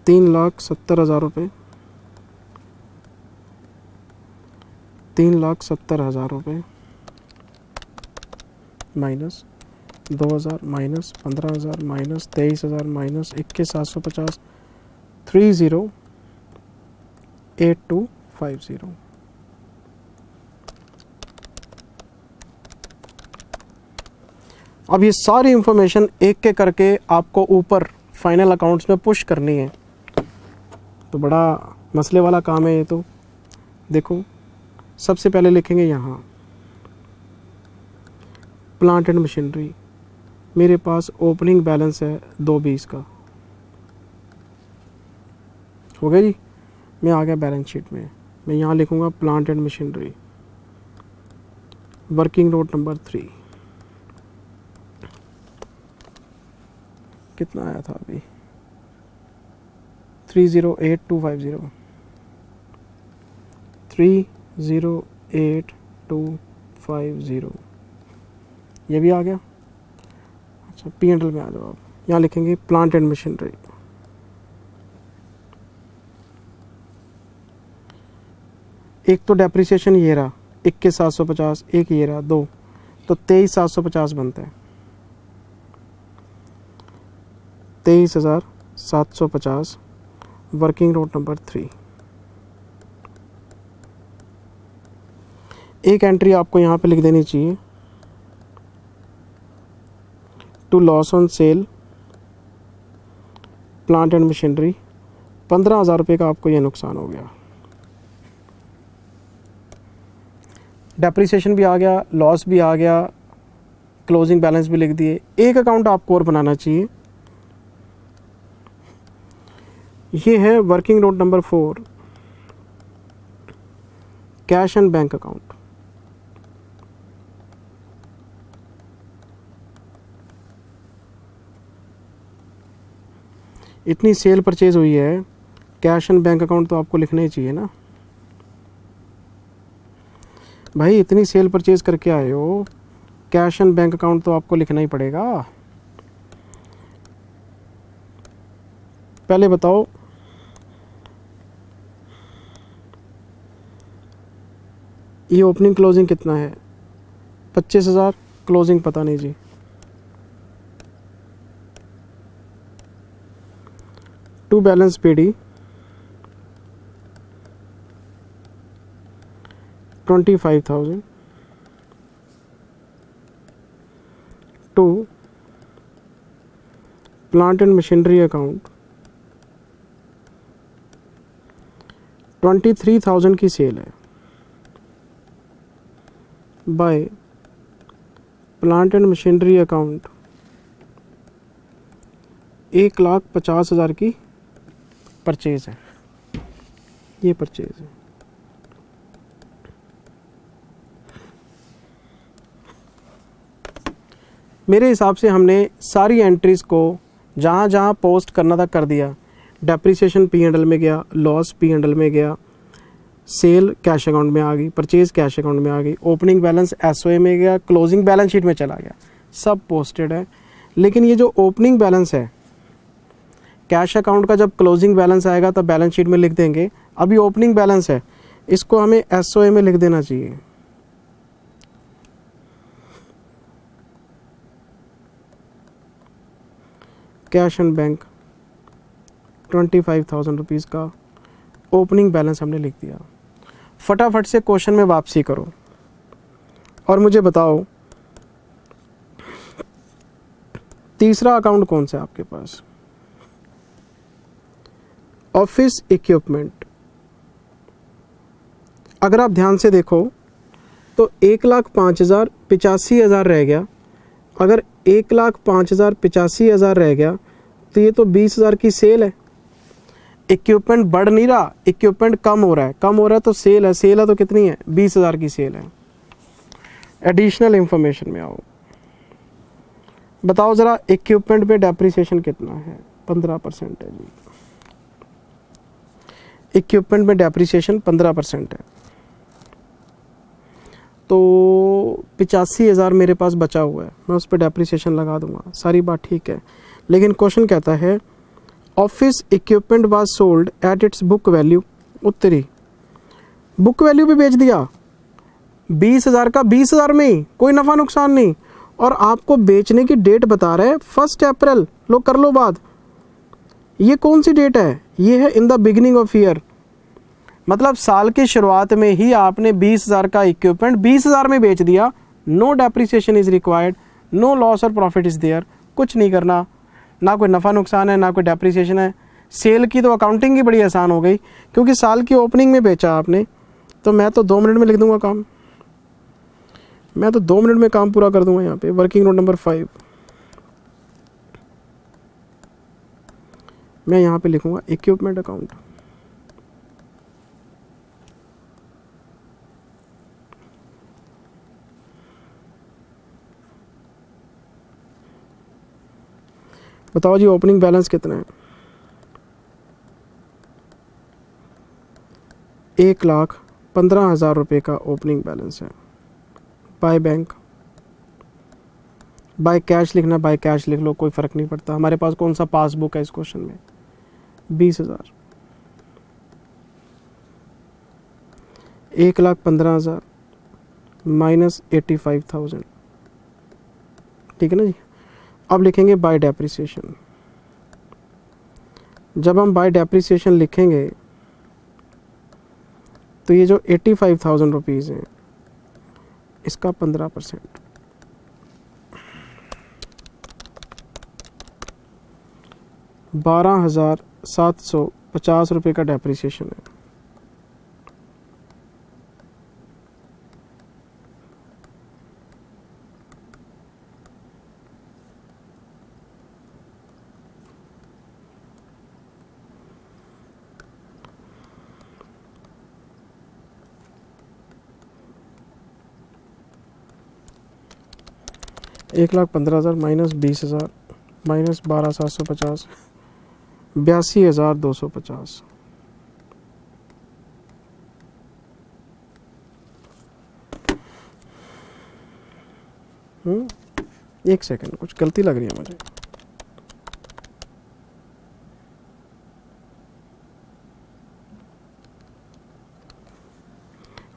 ₹3,70,000 रुपये, 3,70,000 रुपये माइनस 2,000 माइनस 15,000 माइनस 23,000 माइनस 21,750, 30,8250। अब ये सारी इंफॉर्मेशन एक एक करके आपको ऊपर फाइनल अकाउंट्स में पुश करनी है, तो बड़ा मसले वाला काम है ये। तो देखो, सबसे पहले लिखेंगे यहाँ प्लांट एंड मशीनरी, मेरे पास ओपनिंग बैलेंस है 220 का, हो गया जी। मैं आ गया बैलेंस शीट में, मैं यहाँ लिखूँगा plant and machinery, working note number 3, कितना आया था अभी? 308250, 308250, ये भी आ गया। अच्छा, P&L में आ जाओ आप, यहाँ लिखेंगे प्लांट एंड मशीनरी, एक तो डेप्रिसिएशन ये रहा 21,750, एक ये रहा 2, तो 23,750 बनता है। 23,750 वर्किंग नोट नंबर 3। एक एंट्री आपको यहाँ पे लिख देनी चाहिए, to loss on sale plant and machinery, 15,000 रुपये का आपको ये नुकसान हो गया। डेप्रिसिएशन भी आ गया, लॉस भी आ गया, क्लोजिंग बैलेंस भी लिख दिए। एक अकाउंट आपको और बनाना चाहिए, ये है working note number 4, cash and bank account. इतनी सेल परचेज हुई है, कैश एंड बैंक अकाउंट तो आपको लिखना ही चाहिए ना भाई। इतनी सेल परचेज करके आए हो, कैश एंड बैंक अकाउंट तो आपको लिखना ही पड़ेगा। पहले बताओ, ये ओपनिंग क्लोजिंग कितना है? 25,000। क्लोजिंग पता नहीं जी। To balance PD 25,000 to plant and machinery account 23,000 की सेल है by plant and machinery account 1,50,000 की परचेज है। ये परचेज है। मेरे हिसाब से हमने सारी एंट्रीज को जहाँ जहाँ पोस्ट करना था कर दिया। डेप्रिसिएशन P&L में गया, लॉस P&L में गया, सेल कैश अकाउंट में आ गई, परचेज कैश अकाउंट में आ गई, ओपनिंग बैलेंस SOA में गया, क्लोजिंग बैलेंस शीट में चला गया, सब पोस्टेड है। लेकिन ये जो ओपनिंग बैलेंस है कैश अकाउंट का, जब क्लोजिंग बैलेंस आएगा तब बैलेंस शीट में लिख देंगे। अभी ओपनिंग बैलेंस है, इसको हमें SOA में लिख देना चाहिए। कैश एंड बैंक 25,000 रुपीज़ का ओपनिंग बैलेंस हमने लिख दिया। फटाफट से क्वेश्चन में वापसी करो और मुझे बताओ तीसरा अकाउंट कौन सा है आपके पास? Office equipment. अगर आप ध्यान से देखो तो 1,05,000 85,000 रह गया। अगर 1,05,000 85,000 रह गया तो ये तो 20,000 की सेल है। इक्विपमेंट बढ़ नहीं रहा, इक्विपमेंट कम हो रहा है, कम हो रहा है तो सेल है। सेल है तो कितनी है? 20,000 की सेल है। एडिशनल इंफॉर्मेशन में आओ, बताओ ज़रा इक्विपमेंट पे डेप्रिसिएशन कितना है? 15% है जी। इक्विपमेंट में डेप्रिसिएशन 15% है, तो 85,000 मेरे पास बचा हुआ है, मैं उस पर डेप्रिसिएशन लगा दूंगा। सारी बात ठीक है, लेकिन क्वेश्चन कहता है office equipment was sold at its book value. उत्तरी बुक वैल्यू भी बेच दिया 20,000 का, 20,000 में ही, कोई नफ़ा नुकसान नहीं। और आपको बेचने की डेट बता रहा है 1 अप्रैल। लो कर लो बात, ये कौन सी डेट है? ये है in the beginning of year. मतलब साल की शुरुआत में ही आपने 20,000 का इक्विपमेंट 20,000 में बेच दिया। No depreciation is required, no loss और प्रॉफिट इज देयर। कुछ नहीं करना, ना कोई नफ़ा नुकसान है, ना कोई डेप्रिसिएशन है। सेल की तो अकाउंटिंग ही बड़ी आसान हो गई, क्योंकि साल की ओपनिंग में बेचा आपने। तो मैं तो 2 मिनट में लिख दूंगा काम, मैं तो 2 मिनट में काम पूरा कर दूंगा। यहाँ पे वर्किंग नोट नंबर 5 मैं यहाँ पे लिखूंगा इक्विपमेंट अकाउंट। बताओ जी ओपनिंग बैलेंस कितना है? 1,15,000 रुपये का ओपनिंग बैलेंस है। बाय बैंक, बाय कैश लिखना, बाय कैश लिख लो, कोई फ़र्क नहीं पड़ता। हमारे पास कौन सा पासबुक है इस क्वेश्चन में? 20,000। 1,15,000 माइनस 85,000, ठीक है ना जी। अब लिखेंगे बाय डेप्रिसिएशन। जब हम बाय डेप्रिसिएशन लिखेंगे तो ये जो 85,000 रुपीज़ हैं इसका 15%, 12,750 रुपये का डेप्रिसिएशन है। 1,15,000 माइनस 20,000 माइनस 12,750, 82,250। एक सेकंड, कुछ गलती लग रही है मुझे।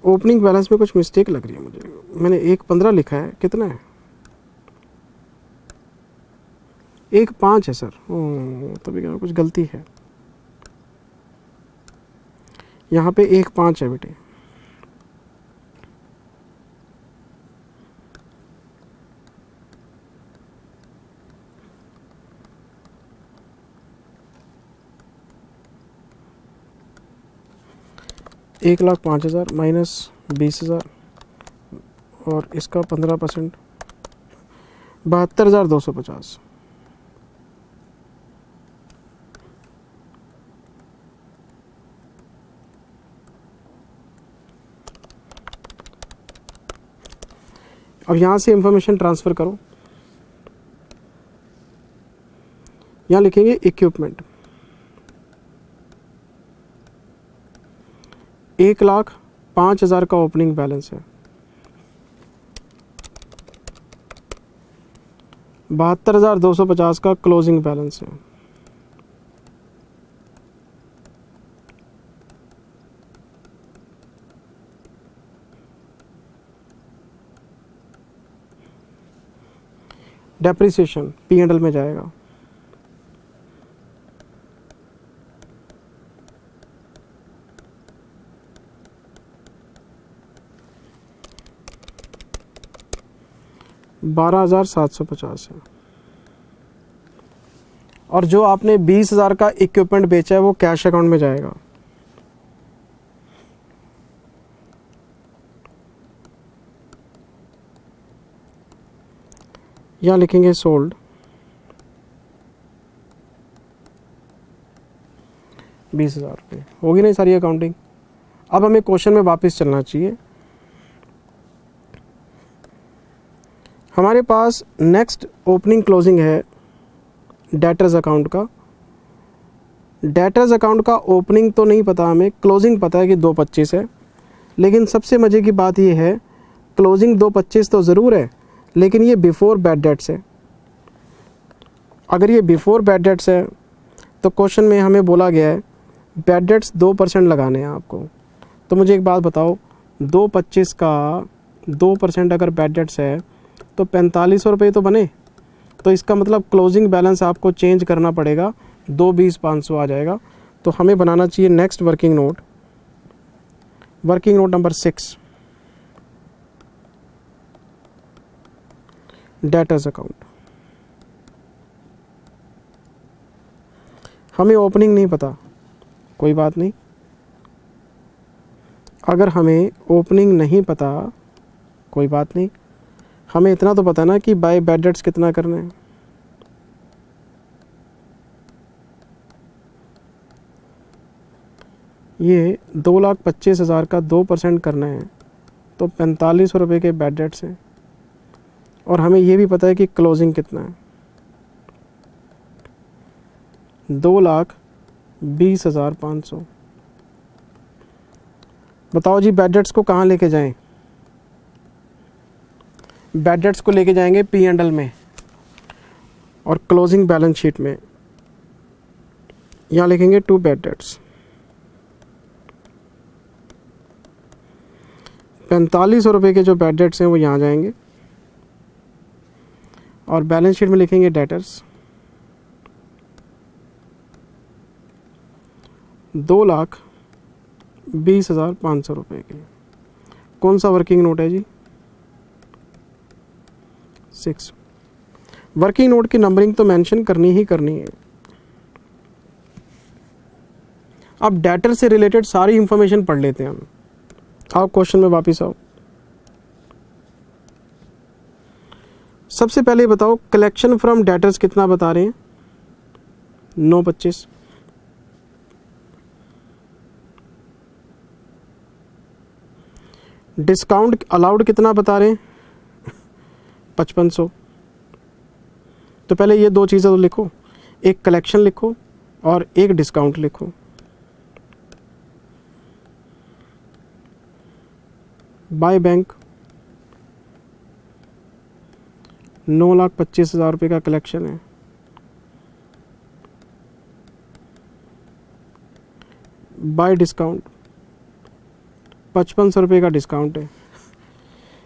ओपनिंग बैलेंस में कुछ मिस्टेक लग रही है मुझे, मैंने 1,15 लिखा है, कितना है? 1,5 है सर। तभी क्या कुछ गलती है, यहाँ पे 1,5 है बेटे। $1,05,000 माइनस 20,000 और इसका 15%, 72,250। अब यहाँ से इंफॉर्मेशन ट्रांसफ़र करो, यहाँ लिखेंगे इक्विपमेंट। 1,05,000 का ओपनिंग बैलेंस है, 72,250 का क्लोजिंग बैलेंस है। डेप्रिसिएशन P&L में जाएगा, $12,750 है। और जो आपने 20,000 का इक्विपमेंट बेचा है वो कैश अकाउंट में जाएगा। यहाँ लिखेंगे सोल्ड, ₹20,000। होगी नहीं सारी अकाउंटिंग। अब हमें क्वेश्चन में वापस चलना चाहिए। हमारे पास नेक्स्ट ओपनिंग क्लोजिंग है डेटर्स अकाउंट का। डेटर्स अकाउंट का ओपनिंग तो नहीं पता हमें, क्लोजिंग पता है कि 2,25 है। लेकिन सबसे मज़े की बात यह है, क्लोजिंग 2,25 तो ज़रूर है, लेकिन ये बिफोर बैड डेट्स है। अगर ये बिफोर बैड डेट्स है तो क्वेश्चन में हमें बोला गया है बैड डेट्स 2% लगाने हैं आपको। तो मुझे एक बात बताओ, 2,25 का 2% अगर बैड डेट्स है तो 4,500 रुपये तो बने। तो इसका मतलब क्लोजिंग बैलेंस आपको चेंज करना पड़ेगा, 2,20,500 आ जाएगा। तो हमें बनाना चाहिए next working note number 6, debtors account. हमें ओपनिंग नहीं पता, कोई बात नहीं। अगर हमें ओपनिंग नहीं पता कोई बात नहीं, हमें इतना तो पता ना कि बाय बैड डेट्स कितना करना है। ये 2,25,000 का 2% करना है तो 4,500 रुपये के बैड डेट्स हैं। और हमें ये भी पता है कि क्लोजिंग कितना है, 2,20,500। बताओ जी बैड डेट्स को कहाँ लेके जाएं? बैड डेट्स को लेके जाएंगे P&L में और क्लोजिंग बैलेंस शीट में। यहाँ लिखेंगे टू बैड डेट्स, 4,500 रुपये के जो बैड डेट्स हैं वो यहाँ जाएंगे और बैलेंस शीट में लिखेंगे डेटर्स 2,20,500 रुपये के। कौन सा वर्किंग नोट है जी? 6। वर्किंग नोट की नंबरिंग तो मेंशन करनी ही करनी है। अब डेटर से रिलेटेड सारी इंफॉर्मेशन पढ़ लेते हैं हम। आओ क्वेश्चन में वापस आओ। सबसे पहले बताओ कलेक्शन फ्रॉम डेटर्स कितना बता रहे हैं? 9,25। डिस्काउंट अलाउड कितना बता रहे हैं? 5,500। तो पहले ये दो चीज़ें तो लिखो, एक कलेक्शन लिखो और एक डिस्काउंट लिखो। बाय बैंक 9,25,000 रुपये का कलेक्शन है। बाय डिस्काउंट 5500 रुपये का डिस्काउंट है।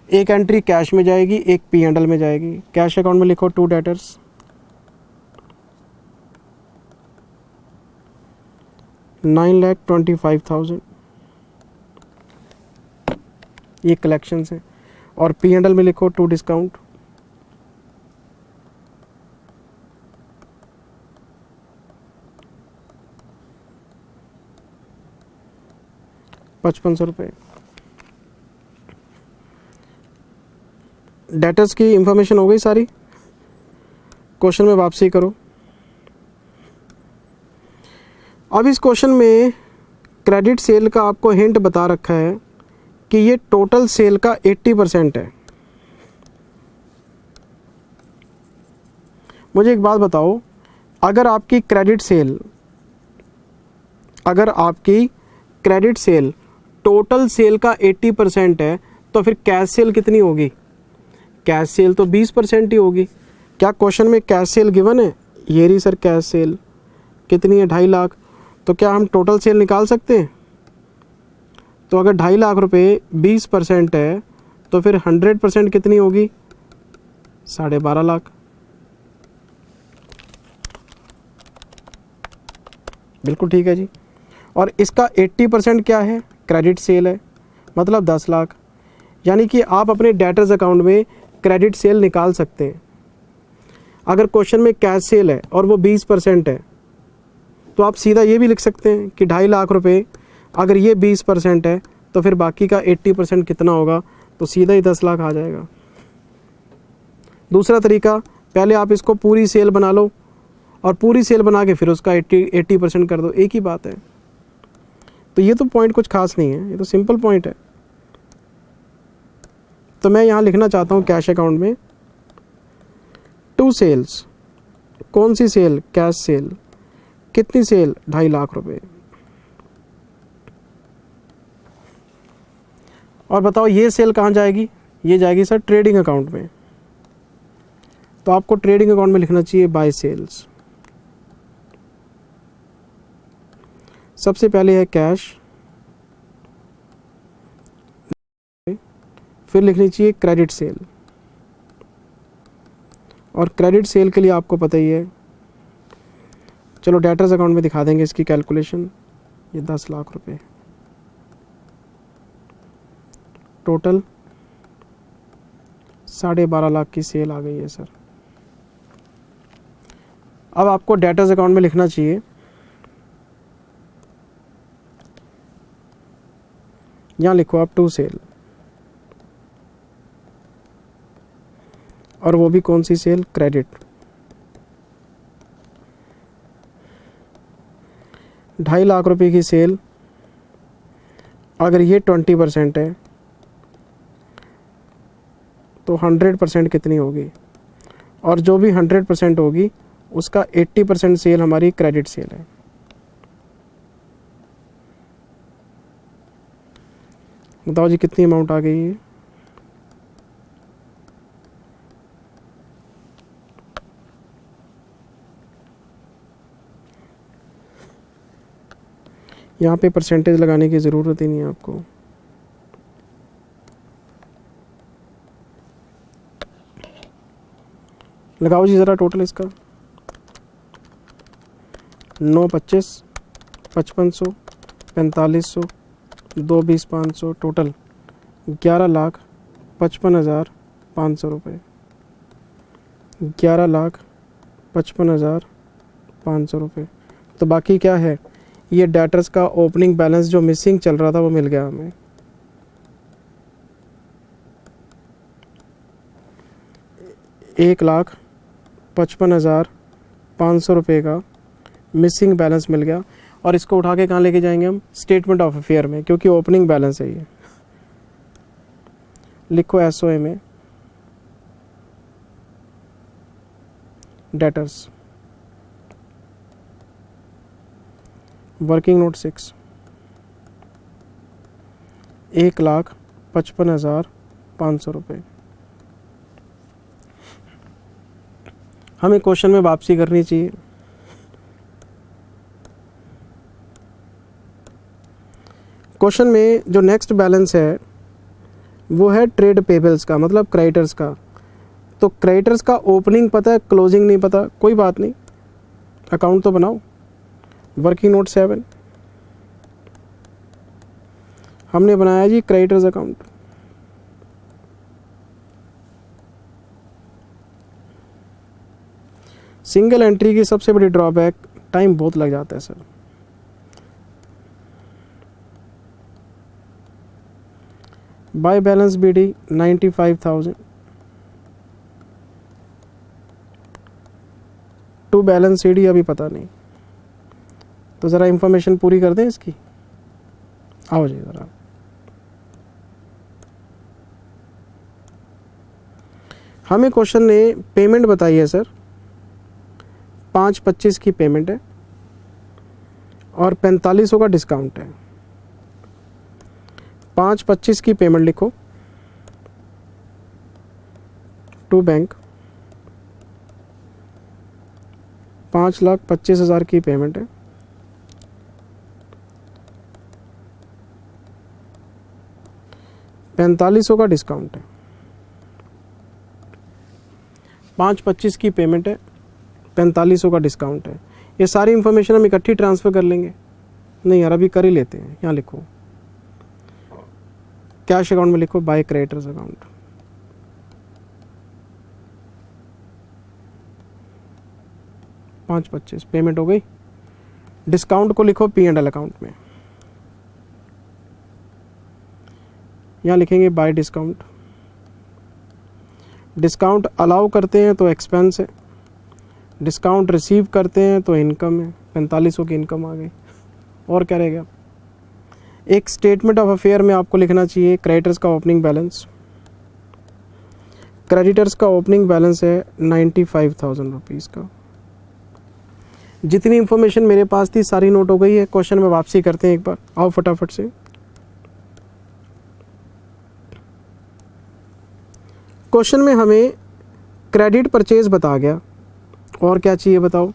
एक एंट्री कैश में जाएगी, एक P&L में जाएगी। कैश अकाउंट में लिखो 2 डेटर्स, 9,25,000 ये कलेक्शन है। और P&L में लिखो 2 डिस्काउंट, 5500 रुपये। डेटर्स की इंफॉर्मेशन हो गई सारी। क्वेश्चन में वापसी करो। अब इस क्वेश्चन में क्रेडिट सेल का आपको हिंट बता रखा है कि ये टोटल सेल का 80% है। मुझे एक बात बताओ, अगर आपकी क्रेडिट सेल टोटल सेल का 80% है तो फिर कैश सेल कितनी होगी? कैश सेल तो 20% ही होगी। क्या क्वेश्चन में कैश सेल गिवन है? ये रही सर कैश सेल, कितनी है? 2.5 लाख। तो क्या हम टोटल सेल निकाल सकते हैं? तो अगर 2.5 लाख रुपए 20% है तो फिर 100% कितनी होगी? 12.5 लाख। बिल्कुल ठीक है जी। और इसका 80% क्या है? क्रेडिट सेल है, मतलब 10 लाख। यानी कि आप अपने डेटर्स अकाउंट में क्रेडिट सेल निकाल सकते हैं। अगर क्वेश्चन में कैश सेल है और वो 20% है तो आप सीधा ये भी लिख सकते हैं कि 2.5 लाख रुपए अगर ये 20% है तो फिर बाकी का 80% कितना होगा? तो सीधा ही 10 लाख आ जाएगा। दूसरा तरीका, पहले आप इसको पूरी सेल बना लो और पूरी सेल बना के फिर उसका 80% कर दो, एक ही बात है। तो ये तो पॉइंट कुछ खास नहीं है, ये तो सिंपल पॉइंट है। तो मैं यहाँ लिखना चाहता हूँ कैश अकाउंट में 2 सेल्स। कौन सी सेल? Cash cell. कितनी सेल? 2.5 लाख रुपए। और बताओ ये सेल कहाँ जाएगी? ये जाएगी सर ट्रेडिंग अकाउंट में। तो आपको ट्रेडिंग अकाउंट में लिखना चाहिए बाय सेल्स। सबसे पहले है कैश, फिर लिखनी चाहिए क्रेडिट सेल। और क्रेडिट सेल के लिए आपको पता ही है, चलो डेटर्स अकाउंट में दिखा देंगे इसकी कैलकुलेशन। ये 10 लाख रुपए टोटल 12.5 लाख की सेल आ गई है सर। अब आपको डेटर्स अकाउंट में लिखना चाहिए, यहाँ लिखो आप 2 सेल। और वो भी कौन सी सेल? क्रेडिट। 2.5 लाख रुपए की सेल, अगर ये 20% है तो 100% कितनी होगी? और जो भी 100% होगी उसका 80% सेल हमारी क्रेडिट सेल है। बताओ जी कितनी अमाउंट आ गई है? यहाँ पे परसेंटेज लगाने की ज़रूरत ही नहीं है आपको। लगाओ जी ज़रा टोटल इसका। 9, 25, 5500, 4500, 2, 20, 500, टोटल 11,55,500 रुपये। 11,55,500 रुपये। तो बाकी क्या है? ये डेटर्स का ओपनिंग बैलेंस जो मिसिंग चल रहा था वो मिल गया हमें। ₹1,55,500 रुपये का मिसिंग बैलेंस मिल गया। और इसको उठा के कहाँ लेके जाएंगे हम? स्टेटमेंट ऑफ अफेयर में, क्योंकि ओपनिंग बैलेंस है ये। लिखो SOA में डेटर्स, वर्किंग नोट 6, 1,55,500 रुपये। हमें क्वेश्चन में वापसी करनी चाहिए। क्वेश्चन में जो नेक्स्ट बैलेंस है वो है ट्रेड पेबल्स का, मतलब क्रेडिटर्स का। तो क्रेडिटर्स का ओपनिंग पता है, क्लोजिंग नहीं पता, कोई बात नहीं, अकाउंट तो बनाओ। वर्किंग नोट 7 हमने बनाया जी क्रेडिटर्स अकाउंट। सिंगल एंट्री की सबसे बड़ी ड्रॉबैक, टाइम बहुत लग जाता है sir. By balance BD 95,000, to balance CD अभी पता नहीं, तो ज़रा इंफॉर्मेशन पूरी कर दें इसकी। आओ जी ज़रा, हमें क्वेश्चन ने पेमेंट बताई है सर, 5/25 की पेमेंट है और 4500 का डिस्काउंट है। 5/25 की पेमेंट लिखो टू बैंक, 5,25,000 की पेमेंट है। $4500 का डिस्काउंट है। 5/25 की पेमेंट है, 4500 का डिस्काउंट है। ये सारी इंफॉर्मेशन हम इकट्ठी ट्रांसफ़र कर लेंगे। नहीं यार, अभी कर ही लेते हैं। यहाँ लिखो, कैश अकाउंट में लिखो बाय क्रेडिटर्स अकाउंट। $5/25 पेमेंट हो गई। डिस्काउंट को लिखो P&L अकाउंट में, यहाँ लिखेंगे बाय डिस्काउंट। डिस्काउंट अलाउ करते हैं तो एक्सपेंस है, डिस्काउंट रिसीव करते हैं तो इनकम है। 4500 की इनकम आ गई। और क्या रहेगा? एक स्टेटमेंट ऑफ अफेयर में आपको लिखना चाहिए क्रेडिटर्स का ओपनिंग बैलेंस। क्रेडिटर्स का ओपनिंग बैलेंस है 95,000 रुपीज़ का। जितनी इंफॉर्मेशन मेरे पास थी सारी नोट हो गई है। क्वेश्चन में वापसी करते हैं एक बार, आओ फटाफट से। क्वेश्चन में हमें क्रेडिट परचेज बता गया, और क्या चाहिए बताओ?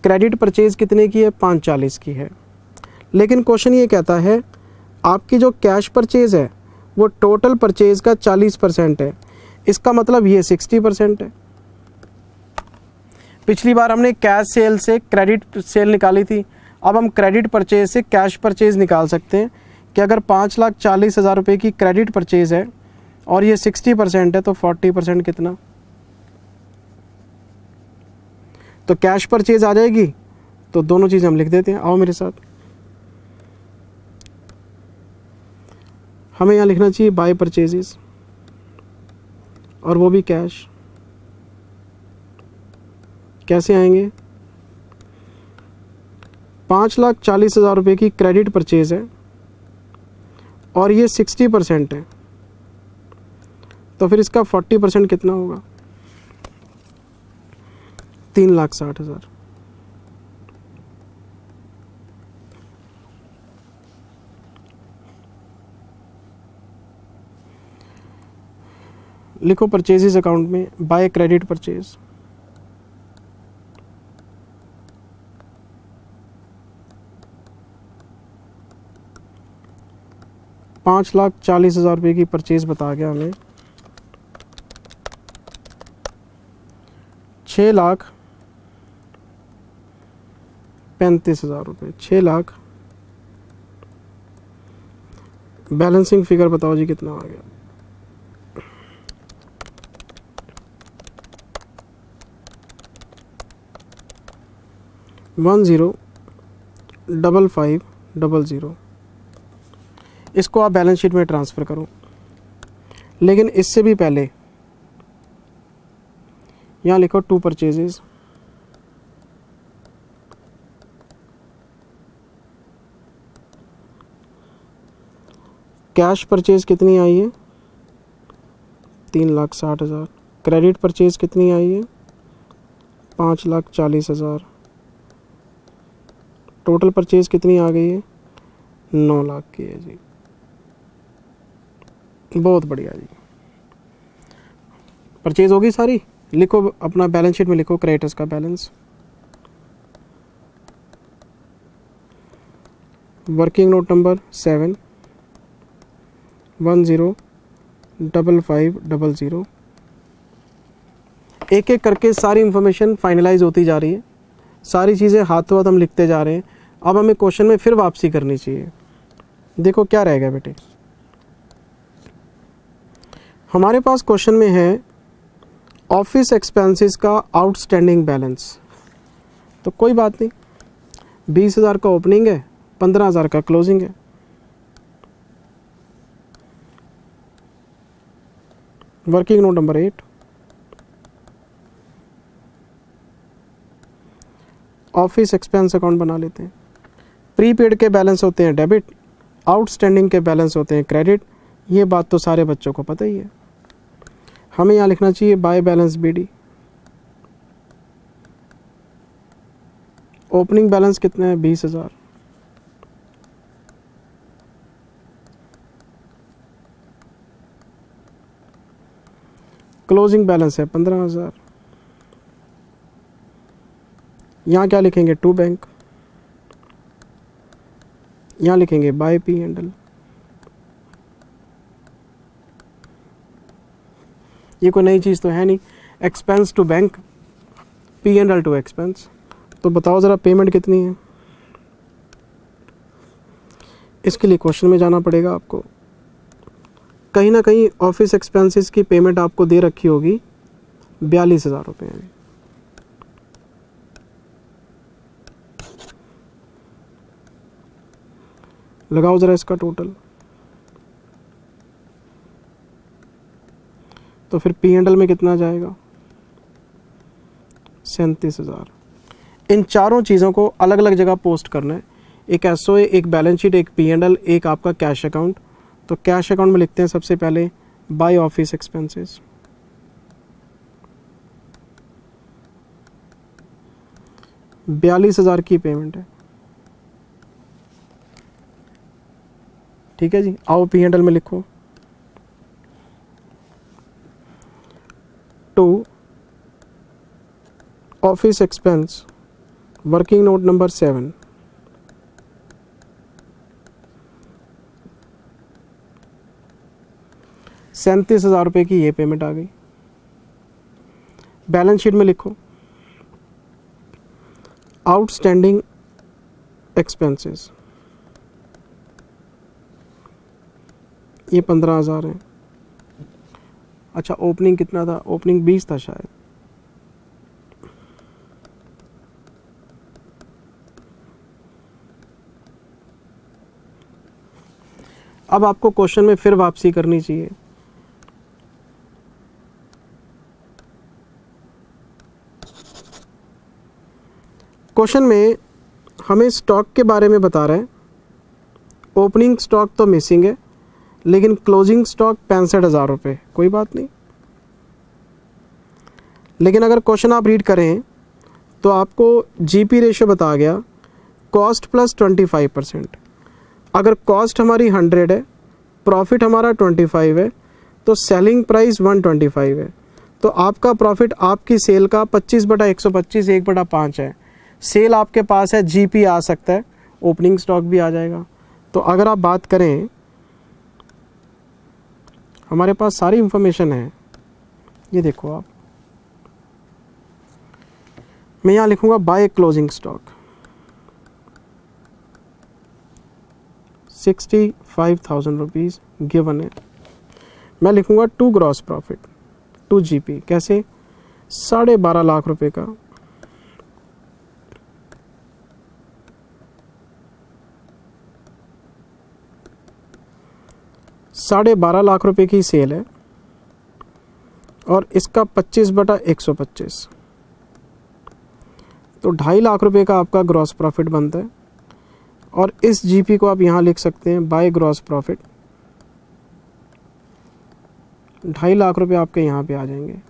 क्रेडिट परचेज कितने की है? 540 की है। लेकिन क्वेश्चन ये कहता है आपकी जो कैश परचेज है वो टोटल परचेज का 40% है। इसका मतलब ये 60% है। पिछली बार हमने कैश सेल से क्रेडिट सेल निकाली थी, अब हम क्रेडिट परचेज से कैश परचेज निकाल सकते हैं कि अगर 5,40,000 रुपये की क्रेडिट परचेज है और ये 60% है तो 40% कितना? तो कैश परचेज आ जाएगी। तो दोनों चीज़ हम लिख देते हैं, आओ मेरे साथ। हमें यहाँ लिखना चाहिए बाय परचेजेस, और वो भी कैश। कैसे आएंगे? 5,40,000 रुपये की क्रेडिट परचेज है और ये 60% है, तो फिर इसका 40% कितना होगा? 3,60,000। लिखो परचेजेस अकाउंट में बाय क्रेडिट परचेज। $5,40,000 रुपये की परचेज बता गया हमें। 6,35,000 रुपये। 6 लाख। बैलेंसिंग फिगर बताओ जी कितना आ गया? $10,55,00। इसको आप बैलेंस शीट में ट्रांसफ़र करो। लेकिन इससे भी पहले यहाँ लिखो टू परचेजेस। कैश परचेज कितनी आई है? 3,60,000। क्रेडिट परचेज कितनी आई है? 5,40,000। टोटल परचेज कितनी आ गई है? 9 लाख की है जी। बहुत बढ़िया जी, परचेज होगी सारी। लिखो अपना बैलेंस शीट में, लिखो क्रेडिटर्स का बैलेंस। Working note number 7 105500। एक एक करके सारी इंफॉर्मेशन फाइनलाइज होती जा रही है, सारी चीज़ें हाथों हाथ हम लिखते जा रहे हैं। अब हमें क्वेश्चन में फिर वापसी करनी चाहिए। देखो क्या रहेगा बेटे, हमारे पास क्वेश्चन में है ऑफिस एक्सपेंसेस का आउटस्टैंडिंग बैलेंस। तो कोई बात नहीं, 20,000 का ओपनिंग है, 15,000 का क्लोजिंग है। Working note number 8, office expense account बना लेते हैं। प्रीपेड के बैलेंस होते हैं डेबिट, आउटस्टैंडिंग के बैलेंस होते हैं क्रेडिट। ये बात तो सारे बच्चों को पता ही है। हमें यहाँ लिखना चाहिए by balance BD. Opening balance कितना है? 20,000। क्लोजिंग बैलेंस है 15,000। यहाँ क्या लिखेंगे? To bank. यहाँ लिखेंगे बाय पी हैंडल। ये कोई नई चीज़ तो है नहीं, expense to bank, P and L to expense. तो बताओ ज़रा पेमेंट कितनी है? इसके लिए क्वेश्चन में जाना पड़ेगा आपको। कहीं ना कहीं ऑफिस एक्सपेंसेस की पेमेंट आपको दे रखी होगी 42,000 रुपये में। लगाओ ज़रा इसका टोटल। तो फिर पी एंड एल में कितना जाएगा? 37,000। इन चारों चीज़ों को अलग अलग जगह पोस्ट करना है, एक एसओए, एक बैलेंस शीट, एक पी एंड एल, एक आपका कैश अकाउंट। तो कैश अकाउंट में लिखते हैं सबसे पहले बाय ऑफिस एक्सपेंसेस। $42,000 की पेमेंट है, ठीक है जी। आओ पी एंड एल में लिखो, to office expense, working note number 7, ₹37,000 की ये पेमेंट आ गई। बैलेंस शीट में लिखो आउटस्टैंडिंग एक्सपेंसेस, ये 15,000 है। अच्छा, ओपनिंग कितना था? ओपनिंग 20 था शायद। अब आपको क्वेश्चन में फिर वापसी करनी चाहिए। क्वेश्चन में हमें स्टॉक के बारे में बता रहा है। ओपनिंग स्टॉक तो मिसिंग है, लेकिन क्लोजिंग स्टॉक 65,000 रुपये। कोई बात नहीं, लेकिन अगर क्वेश्चन आप रीड करें तो आपको जीपी रेशियो बता गया कॉस्ट प्लस 25%। अगर कॉस्ट हमारी 100 है, प्रॉफिट हमारा 25 है, तो सेलिंग प्राइस 125 है। तो आपका प्रॉफिट आपकी सेल का 25/125 1/5 है। सेल आपके पास है, जीपी आ सकता है, ओपनिंग स्टॉक भी आ जाएगा। तो अगर आप बात करें, हमारे पास सारी इंफॉर्मेशन है। ये देखो आप, मैं यहाँ लिखूंगा by closing stock 65,000 rupees given है। मैं लिखूंगा to gross profit to GP. कैसे? 12.5 लाख रुपए का 12.5 लाख रुपए की सेल है और इसका 25/125, तो 2.5 लाख रुपए का आपका ग्रॉस प्रॉफिट बनता है। और इस जीपी को आप यहाँ लिख सकते हैं बाय ग्रॉस प्रॉफिट। 2.5 लाख रुपए आपके यहाँ पे आ जाएंगे।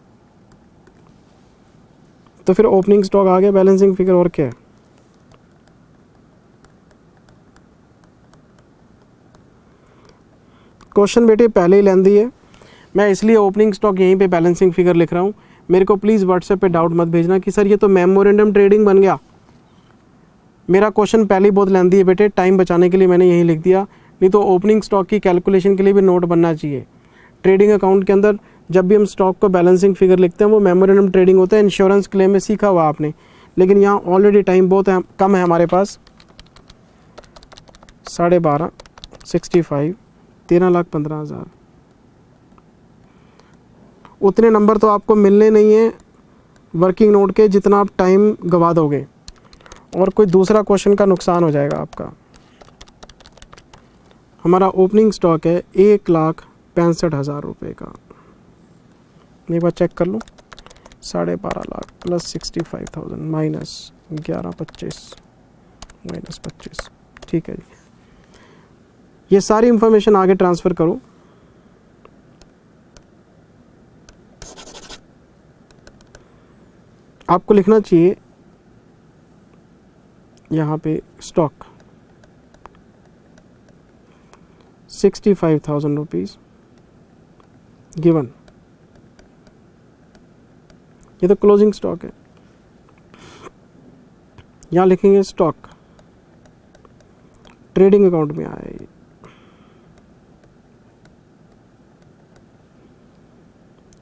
तो फिर ओपनिंग स्टॉक आ गया, बैलेंसिंग फिगर और क्या है। क्वेश्चन बेटे पहले ही लेंदी है, मैं इसलिए ओपनिंग स्टॉक यहीं पे बैलेंसिंग फिगर लिख रहा हूँ। मेरे को प्लीज़ व्हाट्सएप पे डाउट मत भेजना कि सर ये तो मेमोरेंडम ट्रेडिंग बन गया। मेरा क्वेश्चन पहले ही बहुत लेंदी है बेटे, टाइम बचाने के लिए मैंने यहीं लिख दिया, नहीं तो ओपनिंग स्टॉक की कैलकुलेशन के लिए भी नोट बनना चाहिए। ट्रेडिंग अकाउंट के अंदर जब भी हम स्टॉक को बैलेंसिंग फिगर लिखते हैं वो मेमोरेंडम ट्रेडिंग होता है। इंश्योरेंस क्लेम में सीखा हुआ आपने, लेकिन यहाँ ऑलरेडी टाइम बहुत कम है हमारे पास। 12.5 65 13,15,000, उतने नंबर तो आपको मिलने नहीं है वर्किंग नोट के जितना आप टाइम गवा दोगे, और कोई दूसरा क्वेश्चन का नुकसान हो जाएगा आपका। हमारा ओपनिंग स्टॉक है 1,65,000 रुपये का। एक बार चेक कर लूँ, 12.5 लाख प्लस 65,000 माइनस 11,25 माइनस 25, ठीक है जी। ये सारी इंफॉर्मेशन आगे ट्रांसफ़र करो। आपको लिखना चाहिए यहाँ पे स्टॉक 65,000 रुपीज़ गिवन, ये तो क्लोजिंग स्टॉक है। यहाँ लिखेंगे स्टॉक, ट्रेडिंग अकाउंट में आया ये,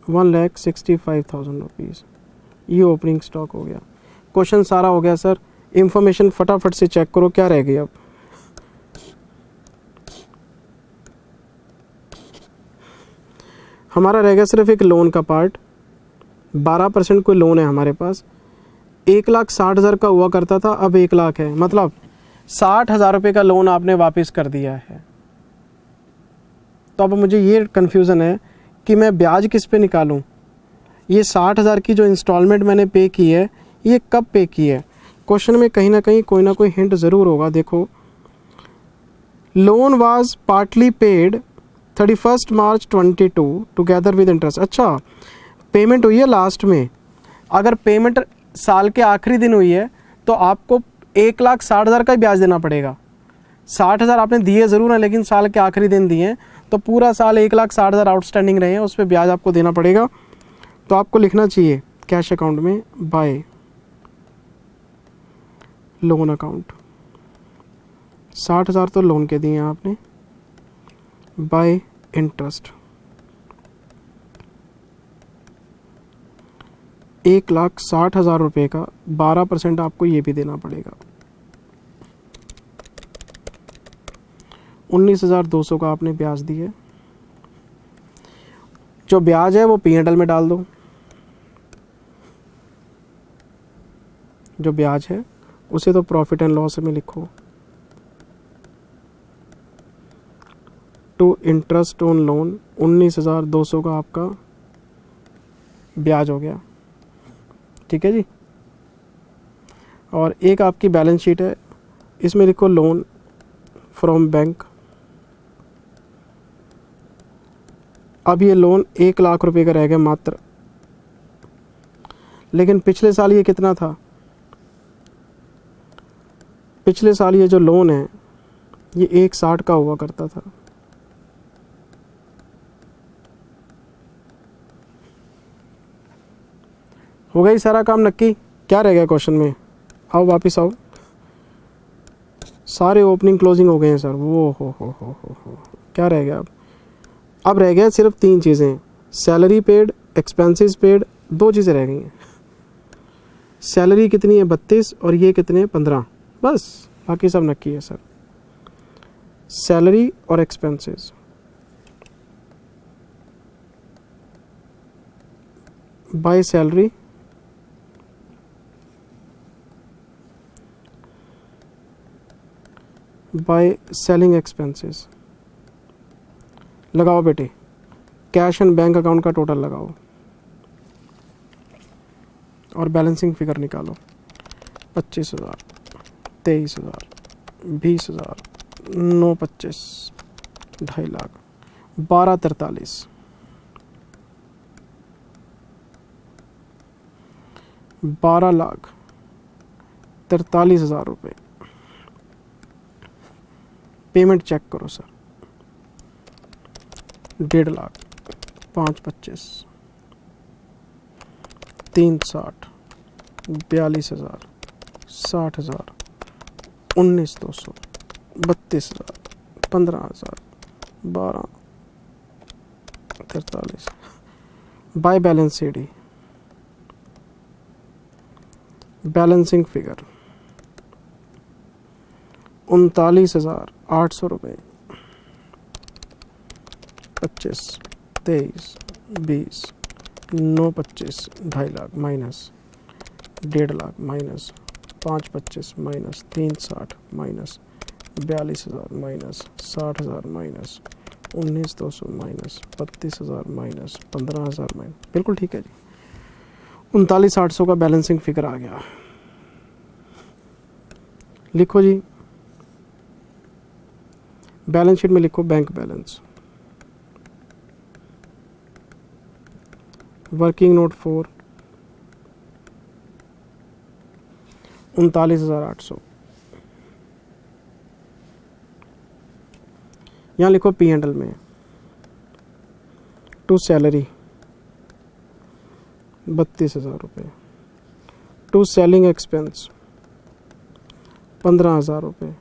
₹1,65,000 रुपीज़, ये ओपनिंग स्टॉक हो गया। क्वेश्चन सारा हो गया सर। इंफॉर्मेशन फटाफट से चेक करो क्या रह गई अब। हमारा रह गया सिर्फ एक लोन का पार्ट। 12% कोई लोन है हमारे पास। 1,60,000 का हुआ करता था, अब 1 लाख है, मतलब 60,000 रुपये का लोन आपने वापस कर दिया है। तो अब मुझे ये कन्फ्यूज़न है कि मैं ब्याज किस पे निकालूं। ये 60,000 की जो इंस्टॉलमेंट मैंने पे की है ये कब पे की है। क्वेश्चन में कहीं ना कहीं कोई ना कोई हिंट ज़रूर होगा। देखो, loan was partly paid 31 March 22 together with interest. अच्छा, पेमेंट हुई है लास्ट में। अगर पेमेंट साल के आखिरी दिन हुई है तो आपको 1,60,000 का ही ब्याज देना पड़ेगा। 60,000 आपने दिए ज़रूर हैं, लेकिन साल के आखिरी दिन दिए हैं, तो पूरा साल 1,60,000 आउटस्टैंडिंग रहे हैं, उस पर ब्याज आपको देना पड़ेगा। तो आपको लिखना चाहिए कैश अकाउंट में बाय लोन अकाउंट। 60,000 तो लोन के दिए हैं आपने, बाय इंटरेस्ट 1,60,000 रुपये का 12% आपको ये भी देना पड़ेगा। 19,200 का आपने ब्याज दिया। जो ब्याज है वो P&L में डाल दो। जो ब्याज है उसे तो प्रॉफिट एंड लॉस में लिखो। टू इंटरेस्ट ऑन लोन 19,200 का आपका ब्याज हो गया, ठीक है जी। और एक आपकी बैलेंस शीट है, इसमें लिखो लोन फ्रॉम बैंक। अब ये लोन 1 लाख रुपए का रह गया मात्र, लेकिन पिछले साल ये कितना था। पिछले साल ये जो लोन है ये 1,60 का हुआ करता था। हो गई सारा काम नक्की। क्या रह गया क्वेश्चन में, आओ वापस आओ। सारे ओपनिंग क्लोजिंग हो गए हैं सर। वो हो क्या रह गया अब रह गया सिर्फ 3 चीज़ें, सैलरी पेड, एक्सपेंसेस पेड। 2 चीज़ें रह गई हैं। सैलरी कितनी है 32 और ये कितने हैं 15, बस बाकी सब नक्की है सर। सैलरी और expenses by salary by selling expenses. लगाओ बेटे, कैश एंड बैंक अकाउंट का टोटल लगाओ और बैलेंसिंग फिगर निकालो। 25,000, 23,000, 20,000, 9,25, 2.5 लाख, 12,43, 12,43,000 रुपये। पेमेंट चेक करो sir. 1.5 lakh, 5,25, 3,60, 42,000, 60,000, 19,200, 32,000, 15,000, 12, 43। By balance CD, balancing figure 39,800 रुपये। 25, 23, 20, 9, 25, 2.5 lakh minus 1.5 lakh minus 5,25 minus 3,60 minus 42,000 minus 60,000 minus 19,200 minus 32,000 minus 15,000 minus. बिल्कुल ठीक है जी। 39,800 का बैलेंसिंग फिगर आ गया। लिखो जी, बैलेंस शीट में लिखो बैंक बैलेंस, वर्किंग नोट 4 39,800। यहाँ लिखो पी एंड एल में टू सैलरी 32,000 रुपये, टू सेलिंग एक्सपेंस 15,000 रुपये।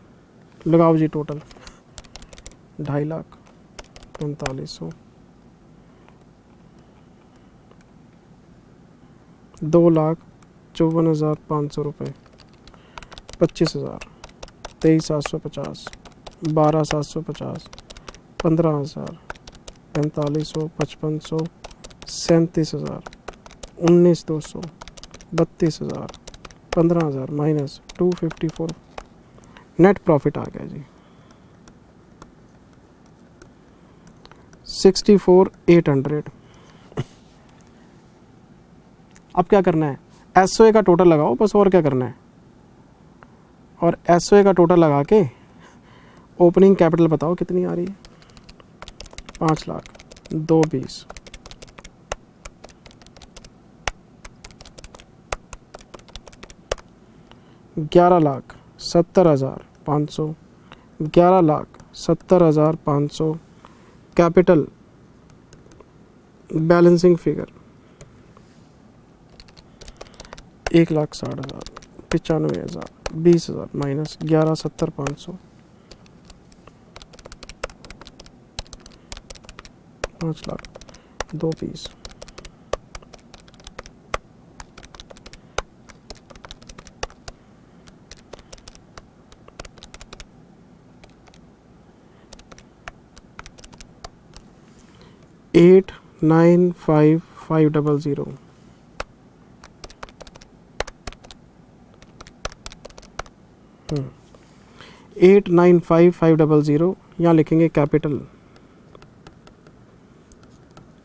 लगाओ जी टोटल 2.5 लाख 45,000, 2,54,500 रुपये, 25,000, 23,750, 12,750, 15,000, 45,000, 55,000, 37,000, 19,200, 32,000, 15,000 माइनस 254। नेट प्रॉफिट आ गया जी 64,800। अब क्या करना है, एसओए का टोटल लगाओ बस, और क्या करना है। और एसओए का टोटल लगा के ओपनिंग कैपिटल बताओ कितनी आ रही है। 5 lakh, 2,20, 11,70,500, 11,70,500 capital balancing figure 1,60,000, 95,000, 20,000 minus 11,70,500, 5 lakh, 2,20, eight 9,5,500। 8,95,500। यहाँ लिखेंगे capital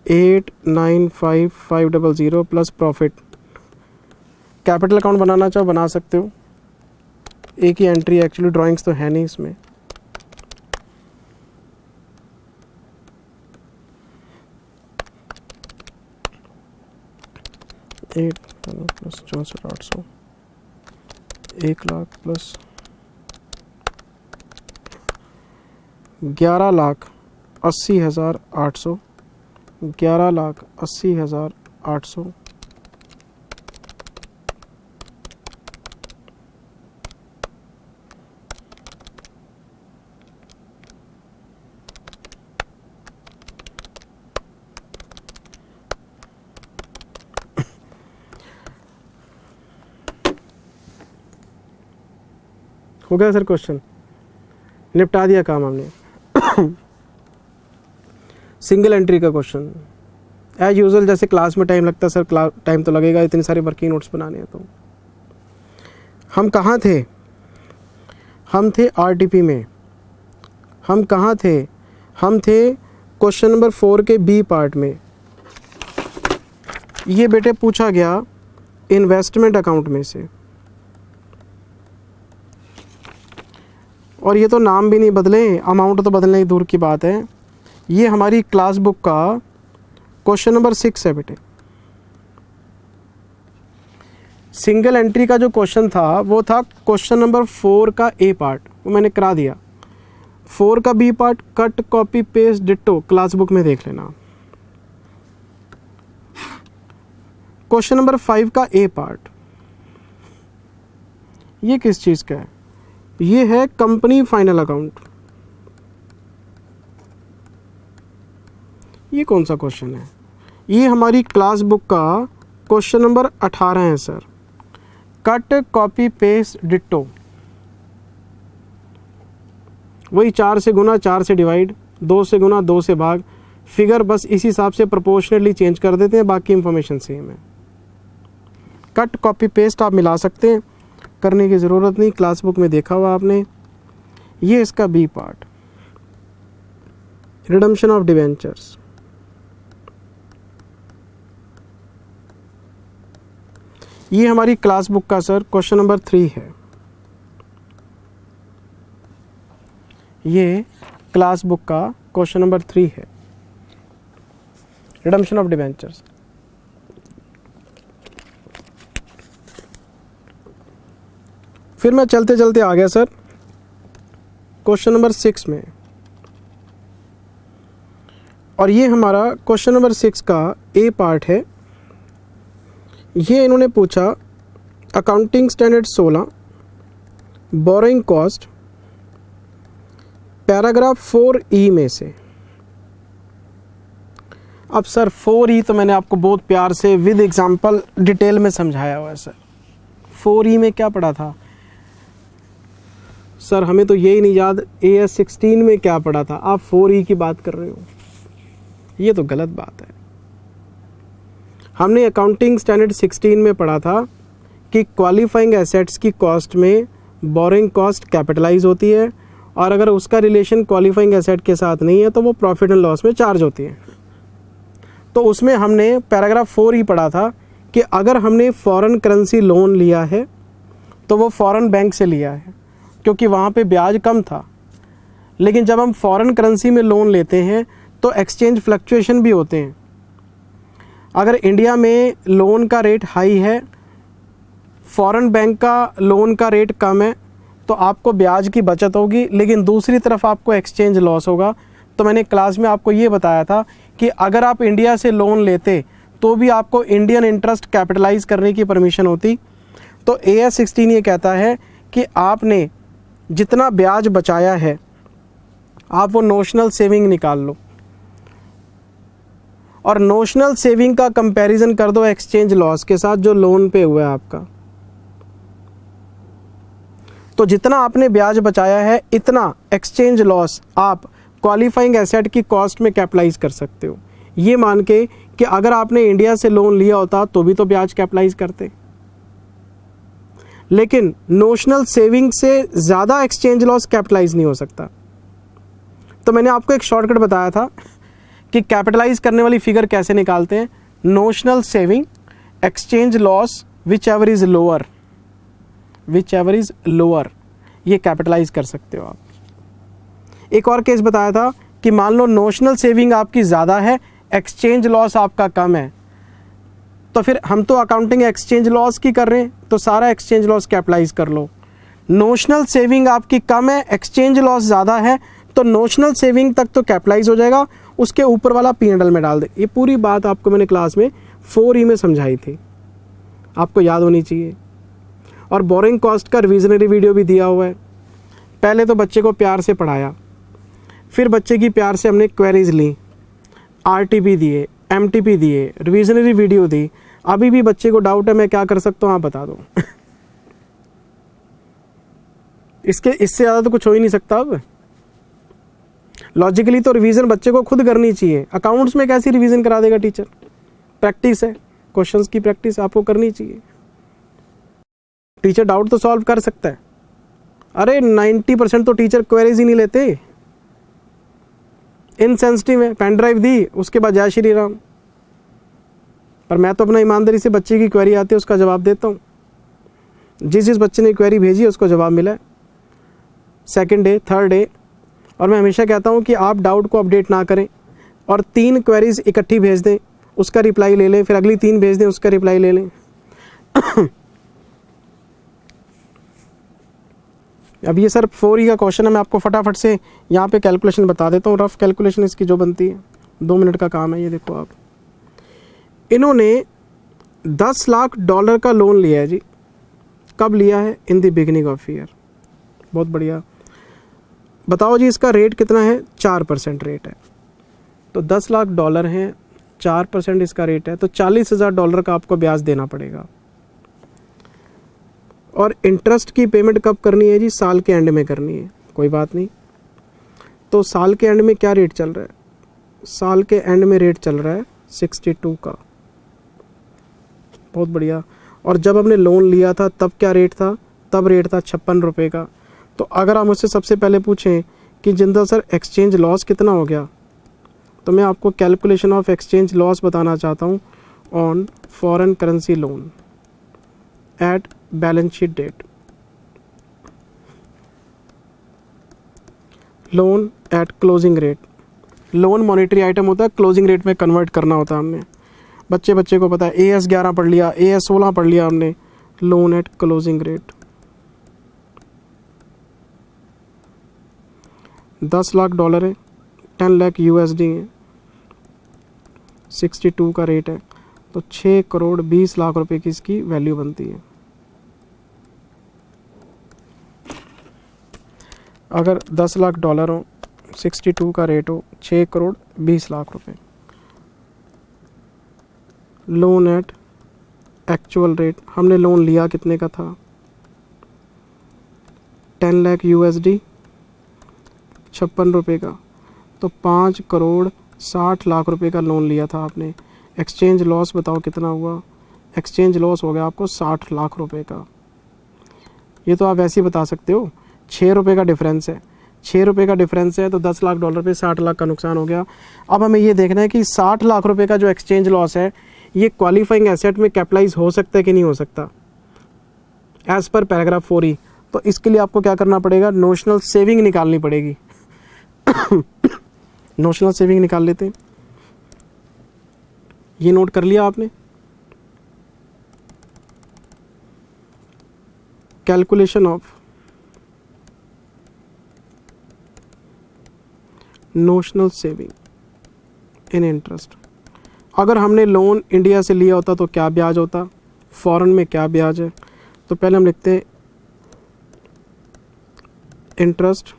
8,95,500 plus profit. Capital account बनाना चाहो बना सकते हो, एक ही एंट्री, एक्चुअली ड्राइंग्स तो है नहीं इसमें। एट प्लस 64,800, 1 लाख प्लस 11,80,800, 11,80,800 हो गया सर। क्वेश्चन निपटा दिया काम हमने। सिंगल एंट्री का क्वेश्चन एज यूजुअल, जैसे क्लास में टाइम लगता है सर, टाइम तो लगेगा, इतनी सारी वर्किंग नोट्स बनाने हैं। तो हम कहाँ थे, हम थे आरटीपी में। हम कहाँ थे, हम थे क्वेश्चन नंबर 4 के बी पार्ट में। ये बेटे पूछा गया इन्वेस्टमेंट अकाउंट में से, और ये तो नाम भी नहीं बदले, अमाउंट तो बदलने की दूर की बात है। ये हमारी क्लास बुक का क्वेश्चन नंबर 6 है बेटे। सिंगल एंट्री का जो क्वेश्चन था वो था क्वेश्चन नंबर 4 का ए पार्ट, वो मैंने करा दिया। 4 का B part cut copy paste ditto class book में देख लेना। क्वेश्चन नंबर 5 का ए पार्ट, ये किस चीज़ का है? ये है कंपनी फाइनल अकाउंट। ये कौन सा क्वेश्चन है? ये हमारी क्लास बुक का क्वेश्चन नंबर 18 है sir. Cut copy paste ditto, वही 4 से गुना 4 से डिवाइड, 2 से गुना 2 से भाग, फिगर बस इसी हिसाब से प्रोपोर्शनली चेंज कर देते हैं, बाकी इंफॉर्मेशन सेम है। कट कॉपी पेस्ट आप मिला सकते हैं, करने की ज़रूरत नहीं, क्लास बुक में देखा हुआ आपने। ये इसका B part, redemption of debentures. ये हमारी क्लास बुक का सर क्वेश्चन नंबर 3 है। ये क्लास बुक का क्वेश्चन नंबर 3 है, रिडम्पशन ऑफ डिवेंचर्स। फिर मैं चलते चलते आ गया सर क्वेश्चन नंबर 6 में, और ये हमारा क्वेश्चन नंबर 6 का ए पार्ट है। ये इन्होंने पूछा accounting standard 16 borrowing cost paragraph 4E में से। अब सर 4E तो मैंने आपको बहुत प्यार से विद एग्जांपल डिटेल में समझाया हुआ है सर। 4E में क्या पढ़ा था सर? हमें तो यही नहीं याद AS 16 में क्या पढ़ा था, आप 4E की बात कर रहे हो, ये तो गलत बात है। हमने अकाउंटिंग स्टैंडर्ड 16 में पढ़ा था कि क्वालिफाइंग एसेट्स की कॉस्ट में बोरोइंग कॉस्ट कैपिटलाइज होती है, और अगर उसका रिलेशन क्वालिफाइंग एसेट के साथ नहीं है तो वो प्रॉफिट एंड लॉस में चार्ज होती है। तो उसमें हमने पैराग्राफ 4 ही पढ़ा था कि अगर हमने फॉरेन करेंसी लोन लिया है तो वो फॉरेन बैंक से लिया है, क्योंकि वहाँ पे ब्याज कम था। लेकिन जब हम फॉरेन करेंसी में लोन लेते हैं तो एक्सचेंज फ्लक्चुएशन भी होते हैं। अगर इंडिया में लोन का रेट हाई है, फॉरेन बैंक का लोन का रेट कम है, तो आपको ब्याज की बचत होगी, लेकिन दूसरी तरफ आपको एक्सचेंज लॉस होगा। तो मैंने क्लास में आपको ये बताया था कि अगर आप इंडिया से लोन लेते तो भी आपको इंडियन इंटरेस्ट कैपिटलाइज करने की परमिशन होती। तो AS 16 ये कहता है कि आपने जितना ब्याज बचाया है आप वो नोशनल सेविंग निकाल लो, और नोशनल सेविंग का कंपैरिजन कर दो एक्सचेंज लॉस के साथ जो लोन पे हुआ है आपका। तो जितना आपने ब्याज बचाया है इतना एक्सचेंज लॉस आप क्वालिफाइंग एसेट की कॉस्ट में कैपिटलाइज कर सकते हो, ये मान के कि अगर आपने इंडिया से लोन लिया होता तो भी तो ब्याज कैपिटलाइज करते, लेकिन नोशनल सेविंग से ज़्यादा एक्सचेंज लॉस कैपिटलाइज नहीं हो सकता। तो मैंने आपको एक शॉर्टकट बताया था कि कैपिटलाइज करने वाली फिगर कैसे निकालते हैं। Notional saving exchange loss which ever is lower, ये कैपिटलाइज कर सकते हो आप। एक और केस बताया था कि मान लो नोशनल सेविंग आपकी ज़्यादा है, एक्सचेंज लॉस आपका कम है, तो फिर हम तो अकाउंटिंग एक्सचेंज लॉस की कर रहे हैं, तो सारा एक्सचेंज लॉस कैपिटलाइज कर लो। नोशनल सेविंग आपकी कम है, एक्सचेंज लॉस ज़्यादा है, तो नोशनल सेविंग तक तो कैपिटलाइज हो जाएगा, उसके ऊपर वाला P&L में डाल दे। ये पूरी बात आपको मैंने क्लास में 4E में समझाई थी, आपको याद होनी चाहिए। और बोरिंग कॉस्ट का रिविजनरी वीडियो भी दिया हुआ है। पहले तो बच्चे को प्यार से पढ़ाया, फिर बच्चे की प्यार से हमने क्वेरीज ली, RTP दिए, MTP दिए, रिविजनरी वीडियो दी। अभी भी बच्चे को डाउट है, मैं क्या कर सकता हूँ आप बता दो। इससे ज़्यादा तो कुछ हो ही नहीं सकता। अब लॉजिकली तो रिवीजन बच्चे को खुद करनी चाहिए। अकाउंट्स में कैसी रिवीजन करा देगा टीचर? प्रैक्टिस है, क्वेश्चंस की प्रैक्टिस आपको करनी चाहिए। टीचर डाउट तो सॉल्व कर सकता है। अरे 90% तो टीचर क्वेरीज ही नहीं लेते, इनसेंसिटिव है। पेन ड्राइव दी, उसके बाद जय श्री राम। पर मैं तो अपना ईमानदारी से बच्चे की क्वेरी आती है उसका जवाब देता हूँ। जिस बच्चे ने क्वेरी भेजी है उसको जवाब मिला है, सेकंड डे, थर्ड डे। और मैं हमेशा कहता हूँ कि आप डाउट को अपडेट ना करें और 3 क्वेरीज इकट्ठी भेज दें, उसका रिप्लाई ले लें, फिर अगली 3 भेज दें, उसका रिप्लाई ले लें। अब ये सर 4E का क्वेश्चन है, मैं आपको फटाफट से यहाँ पे कैलकुलेशन बता देता हूँ, रफ कैलकुलेशन इसकी जो बनती है, 2 मिनट का काम है। ये देखो आप, इन्होंने $10 लाख का लोन लिया है जी। कब लिया है? In the beginning of year. बहुत बढ़िया। बताओ जी इसका रेट कितना है? 4% रेट है। तो $10 लाख हैं, 4% इसका रेट है, तो $40,000 का आपको ब्याज देना पड़ेगा। और इंटरेस्ट की पेमेंट कब करनी है जी? साल के एंड में करनी है। कोई बात नहीं। तो साल के एंड में क्या रेट चल रहा है? साल के एंड में रेट चल रहा है 62 का। बहुत बढ़िया। और जब हमने लोन लिया था तब क्या रेट था? तब रेट था 56 रुपये का। तो अगर आप मुझसे सबसे पहले पूछें कि जिंदल सर एक्सचेंज लॉस कितना हो गया, तो मैं आपको कैलकुलेशन ऑफ एक्सचेंज लॉस बताना चाहता हूँ on foreign currency loan at balance sheet date. Loan at closing rate. Loan monetary item होता है, क्लोजिंग रेट में कन्वर्ट करना होता है हमने। बच्चे को पता है, AS 11 पढ़ लिया, AS 16 पढ़ लिया हमने। Loan at closing rate. $10 lakh है, 10 लाख USD है, 62 का रेट है, तो 6 करोड़ 20 लाख रुपए की इसकी वैल्यू बनती है। अगर $10 लाख हो, 62 का रेट हो, 6 करोड़ 20 लाख रुपए। लोन एट एक्चुअल रेट, हमने लोन लिया कितने का था? 10 लाख USD, 56 रुपये का, तो 5 करोड़ 60 लाख रुपए का लोन लिया था आपने। एक्सचेंज लॉस बताओ कितना हुआ? एक्सचेंज लॉस हो गया आपको 60 लाख रुपए का। ये तो आप वैसे ही बता सकते हो, 6 रुपये का डिफरेंस है। 6 रुपये का डिफरेंस है तो $10 लाख पे 60 लाख का नुकसान हो गया। अब हमें ये देखना है कि 60 लाख रुपए का जो एक्सचेंज लॉस है, ये क्वालिफाइंग एसेट में कैपिटलाइज हो सकता है कि नहीं हो सकता, एज पर पैराग्राफ 4E। तो इसके लिए आपको क्या करना पड़ेगा? नोशनल सेविंग निकालनी पड़ेगी। नोशनल सेविंग निकाल लेते हैं। ये नोट कर लिया आपने? Calculation of notional saving in interest. अगर हमने लोन इंडिया से लिया होता तो क्या ब्याज होता, फॉरेन में क्या ब्याज है? तो पहले हम लिखते हैं interest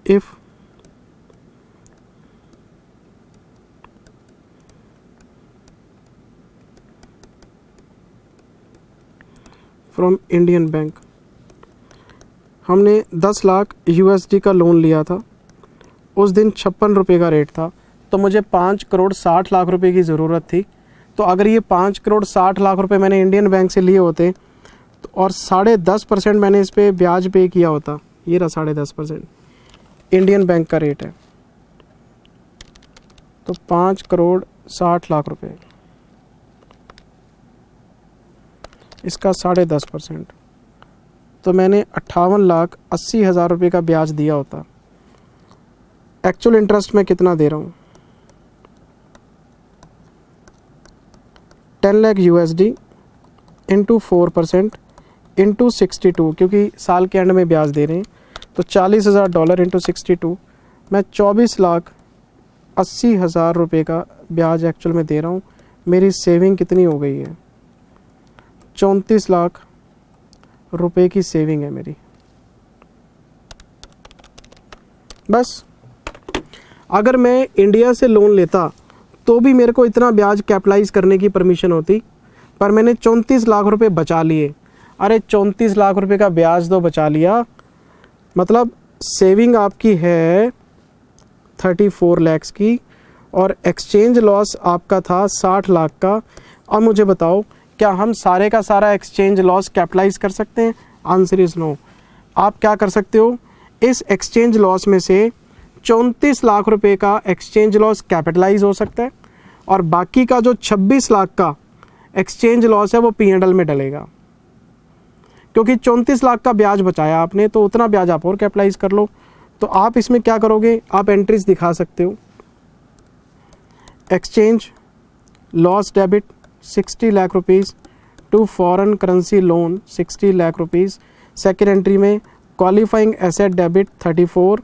if from Indian bank. हमने 10 लाख USD का लोन लिया था, उस दिन 56 रुपये का रेट था, तो मुझे 5 करोड़ 60 लाख रुपए की ज़रूरत थी। तो अगर ये 5 करोड़ 60 लाख रुपए मैंने इंडियन बैंक से लिए होते तो और 10.5% मैंने इस पर ब्याज पे किया होता, ये रहा 10.5% इंडियन बैंक का रेट है, तो 5 करोड़ 60 लाख रुपए, इसका 10.5%, तो मैंने 58,80,000 रुपये का ब्याज दिया होता। एक्चुअल इंटरेस्ट में कितना दे रहा हूँ? 10 लाख USD इंटू 4% इंटू 62, क्योंकि साल के एंड में ब्याज दे रहे हैं, तो $40,000 इंटू 62, मैं 24,80,000 रुपये का ब्याज एक्चुअल में दे रहा हूँ। मेरी सेविंग कितनी हो गई है? 34 लाख रुपए की सेविंग है मेरी। बस अगर मैं इंडिया से लोन लेता तो भी मेरे को इतना ब्याज कैपिटलाइज करने की परमिशन होती, पर मैंने 34 लाख रुपए बचा लिए। अरे 34 लाख रुपए का ब्याज तो बचा लिया, मतलब सेविंग आपकी है 34 लाख की और एक्सचेंज लॉस आपका था 60 लाख का। अब मुझे बताओ, क्या हम सारे का सारा एक्सचेंज लॉस कैपिटलाइज कर सकते हैं? Answer is no. आप क्या कर सकते हो, इस एक्सचेंज लॉस में से 34 लाख रुपए का एक्सचेंज लॉस कैपिटलाइज हो सकता है और बाकी का जो 26 लाख का एक्सचेंज लॉस है वो P&L में डलेगा, क्योंकि 34 लाख का ब्याज बचाया आपने, तो उतना ब्याज आप और कैपिटलाइज कर लो। तो आप इसमें क्या करोगे, आप एंट्रीज दिखा सकते हो, exchange loss debit 60 lakh rupees, to foreign currency loan 60 lakh rupees. Second entry में qualifying asset debit 34,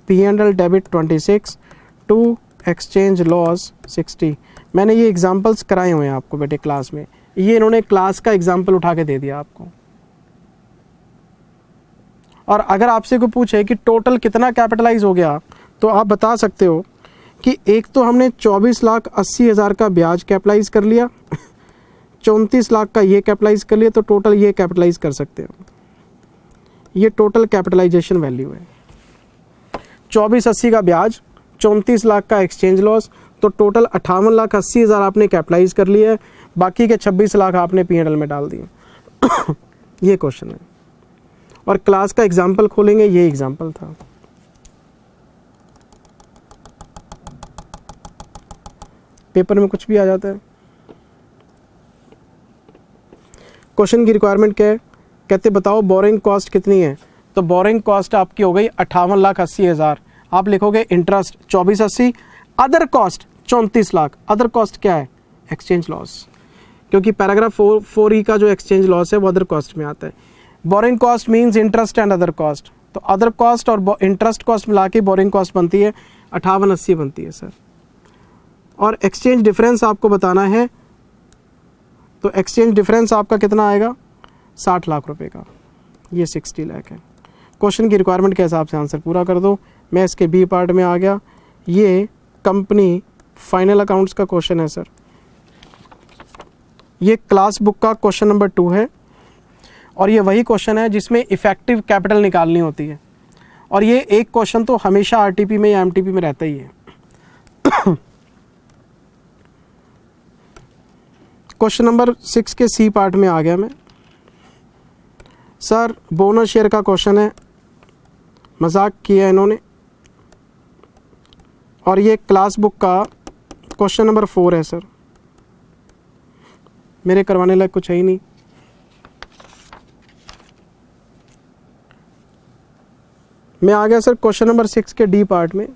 P&L debit 26, to exchange loss 60। मैंने ये एग्जांपल्स कराए हुए हैं आपको बेटे क्लास में, ये इन्होंने क्लास का एग्जांपल उठा के दे दिया आपको। और अगर आपसे कोई पूछे कि टोटल कितना कैपिटलाइज हो गया, तो आप बता सकते हो कि एक तो हमने 24,80,000 का ब्याज कैपिटलाइज कर लिया, 34 लाख का ये कैपिटलाइज कर लिया, तो टोटल ये कैपिटलाइज कर सकते हो। ये टोटल कैपिटलाइजेशन वैल्यू है। 24,80 का ब्याज, 34 लाख का एक्सचेंज लॉस, तो टोटल 58,80,000 आपने कैपिटलाइज कर लिया है, बाकी के 26 लाख आपने P&L में डाल दिए। ये क्वेश्चन है। और क्लास का एग्जाम्पल खोलेंगे, ये एग्जाम्पल था। पेपर में कुछ भी आ जाता है। क्वेश्चन की रिक्वायरमेंट क्या है, कहते बताओ बोरिंग कॉस्ट कितनी है। तो बोरिंग कॉस्ट आपकी हो गई 58,80,000। आप लिखोगे interest 24,80, other cost 34 lakh. Other cost क्या है, एक्सचेंज लॉस, क्योंकि पैराग्राफ 4E का जो एक्सचेंज लॉस है वो अदर कॉस्ट में आता है। Borrowing cost means interest and other cost, तो अदर कॉस्ट और इंटरेस्ट कॉस्ट मिला के बोरिंग कॉस्ट बनती है 58,80 बनती है सर। और एक्सचेंज डिफरेंस आपको बताना है, तो एक्सचेंज डिफरेंस आपका कितना आएगा, 60 लाख रुपए का। ये 60 लाख है। क्वेश्चन की रिक्वायरमेंट के हिसाब से आंसर पूरा कर दो। मैं इसके बी पार्ट में आ गया। ये कंपनी फाइनल अकाउंट्स का क्वेश्चन है सर। ये क्लास बुक का क्वेश्चन नंबर 2 है, और ये वही क्वेश्चन है जिसमें इफेक्टिव कैपिटल निकालनी होती है। और ये एक क्वेश्चन तो हमेशा आरटीपी में या एमटीपी में रहता ही है। क्वेश्चन नंबर 6 के सी पार्ट में आ गया मैं सर। बोनस शेयर का क्वेश्चन है, मजाक किया इन्होंने। और ये क्लास बुक का क्वेश्चन नंबर 4 है सर। मेरे करवाने लायक कुछ है ही नहीं। मैं आ गया सर क्वेश्चन नंबर 6 के डी पार्ट में।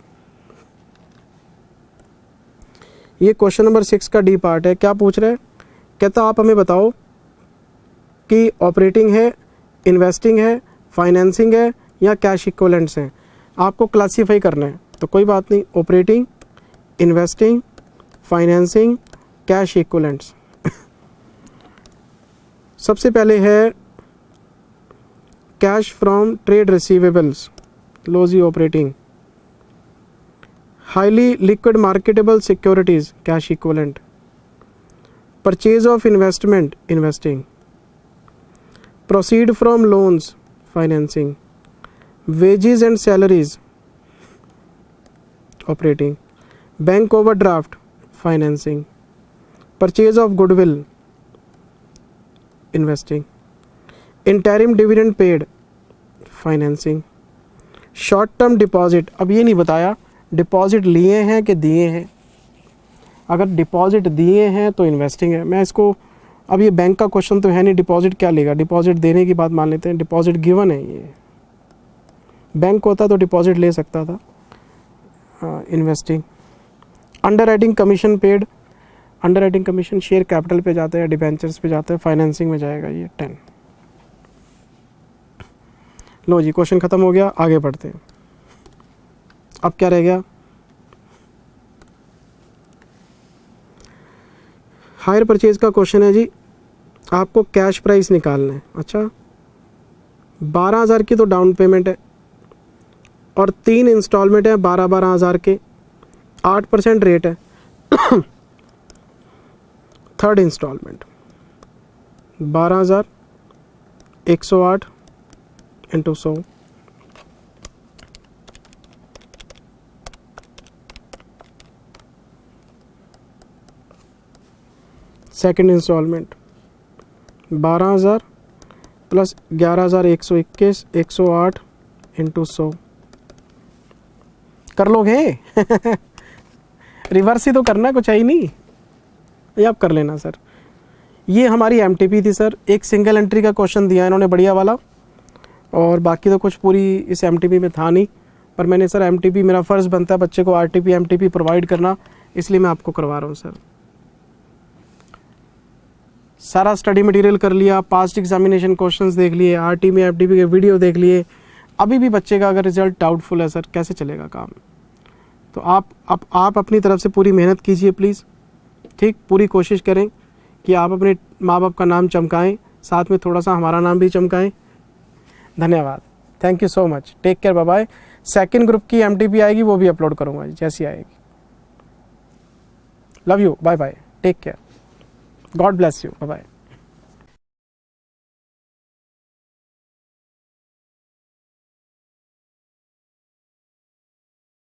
ये क्वेश्चन नंबर 6 का डी पार्ट है। क्या पूछ रहे हैं, कहता आप हमें बताओ कि ऑपरेटिंग है, इन्वेस्टिंग है, फाइनेंसिंग है या कैश इक्विवेलेंट्स हैं। आपको क्लासीफाई करना है, तो कोई बात नहीं, operating, investing, financing, cash equivalents. सबसे पहले है कैश फ्रॉम ट्रेड रिसीवेबल्स, लो जी operating. Highly liquid marketable securities, cash equivalent. Purchase of investment, investing. Proceed from loans, financing. Wages and salaries, operating. Bank overdraft, financing. Purchase of goodwill, investing. Interim dividend paid, financing. Short term deposit, अब ये नहीं बताया deposit लिए हैं कि दिए हैं। अगर डिपॉजिट दिए हैं तो इन्वेस्टिंग है। मैं इसको, अब ये बैंक का क्वेश्चन तो है नहीं, डिपॉजिट क्या लेगा, डिपॉजिट देने की बात मान लेते हैं। डिपॉजिट गिवन है, ये बैंक होता तो डिपॉजिट ले सकता था। Investing. Under writing commission paid, under writing commission share capital पे जाता है, डिबेंचर्स पे जाता है, फाइनेंसिंग में जाएगा ये 10। लो जी क्वेश्चन खत्म हो गया, आगे बढ़ते हैं। अब क्या रह गया, हायर परचेज का क्वेश्चन है जी। आपको कैश प्राइस निकालना है। अच्छा 12,000 की तो डाउन पेमेंट है और 3 इंस्टॉलमेंट है 12,000 के, 8% रेट है। Third instalment 12,000, 108 into 100, second instalment 12,000 plus 11,121, 108 into 100। कर लोगे? रिवर्स ही तो करना, कुछ है ही नहीं, ये आप कर लेना सर। ये हमारी एमटीपी थी सर। एक सिंगल एंट्री का क्वेश्चन दिया इन्होंने बढ़िया वाला, और बाकी तो कुछ पूरी इस एमटीपी में था नहीं, पर मैंने सर एमटीपी, मेरा फ़र्ज़ बनता है बच्चे को आरटीपी एमटीपी प्रोवाइड करना, इसलिए मैं आपको करवा रहा हूँ सर। सारा स्टडी मटेरियल कर लिया, पास्ट एग्जामिनेशन क्वेश्चंस देख लिए, आरटी में एफडीपी के वीडियो देख लिए, अभी भी बच्चे का अगर रिजल्ट डाउटफुल है सर कैसे चलेगा काम? तो आप अपनी तरफ से पूरी मेहनत कीजिए प्लीज़, ठीक, पूरी कोशिश करें कि आप अपने माँ बाप का नाम चमकाएं, साथ में थोड़ा सा हमारा नाम भी चमकाएं। धन्यवाद, thank you so much, take care, bye bye. Second group की एमटीपी आएगी, वो भी अपलोड करूँगा जैसी आएगी। Love you, bye bye, take care, God bless you, bye bye.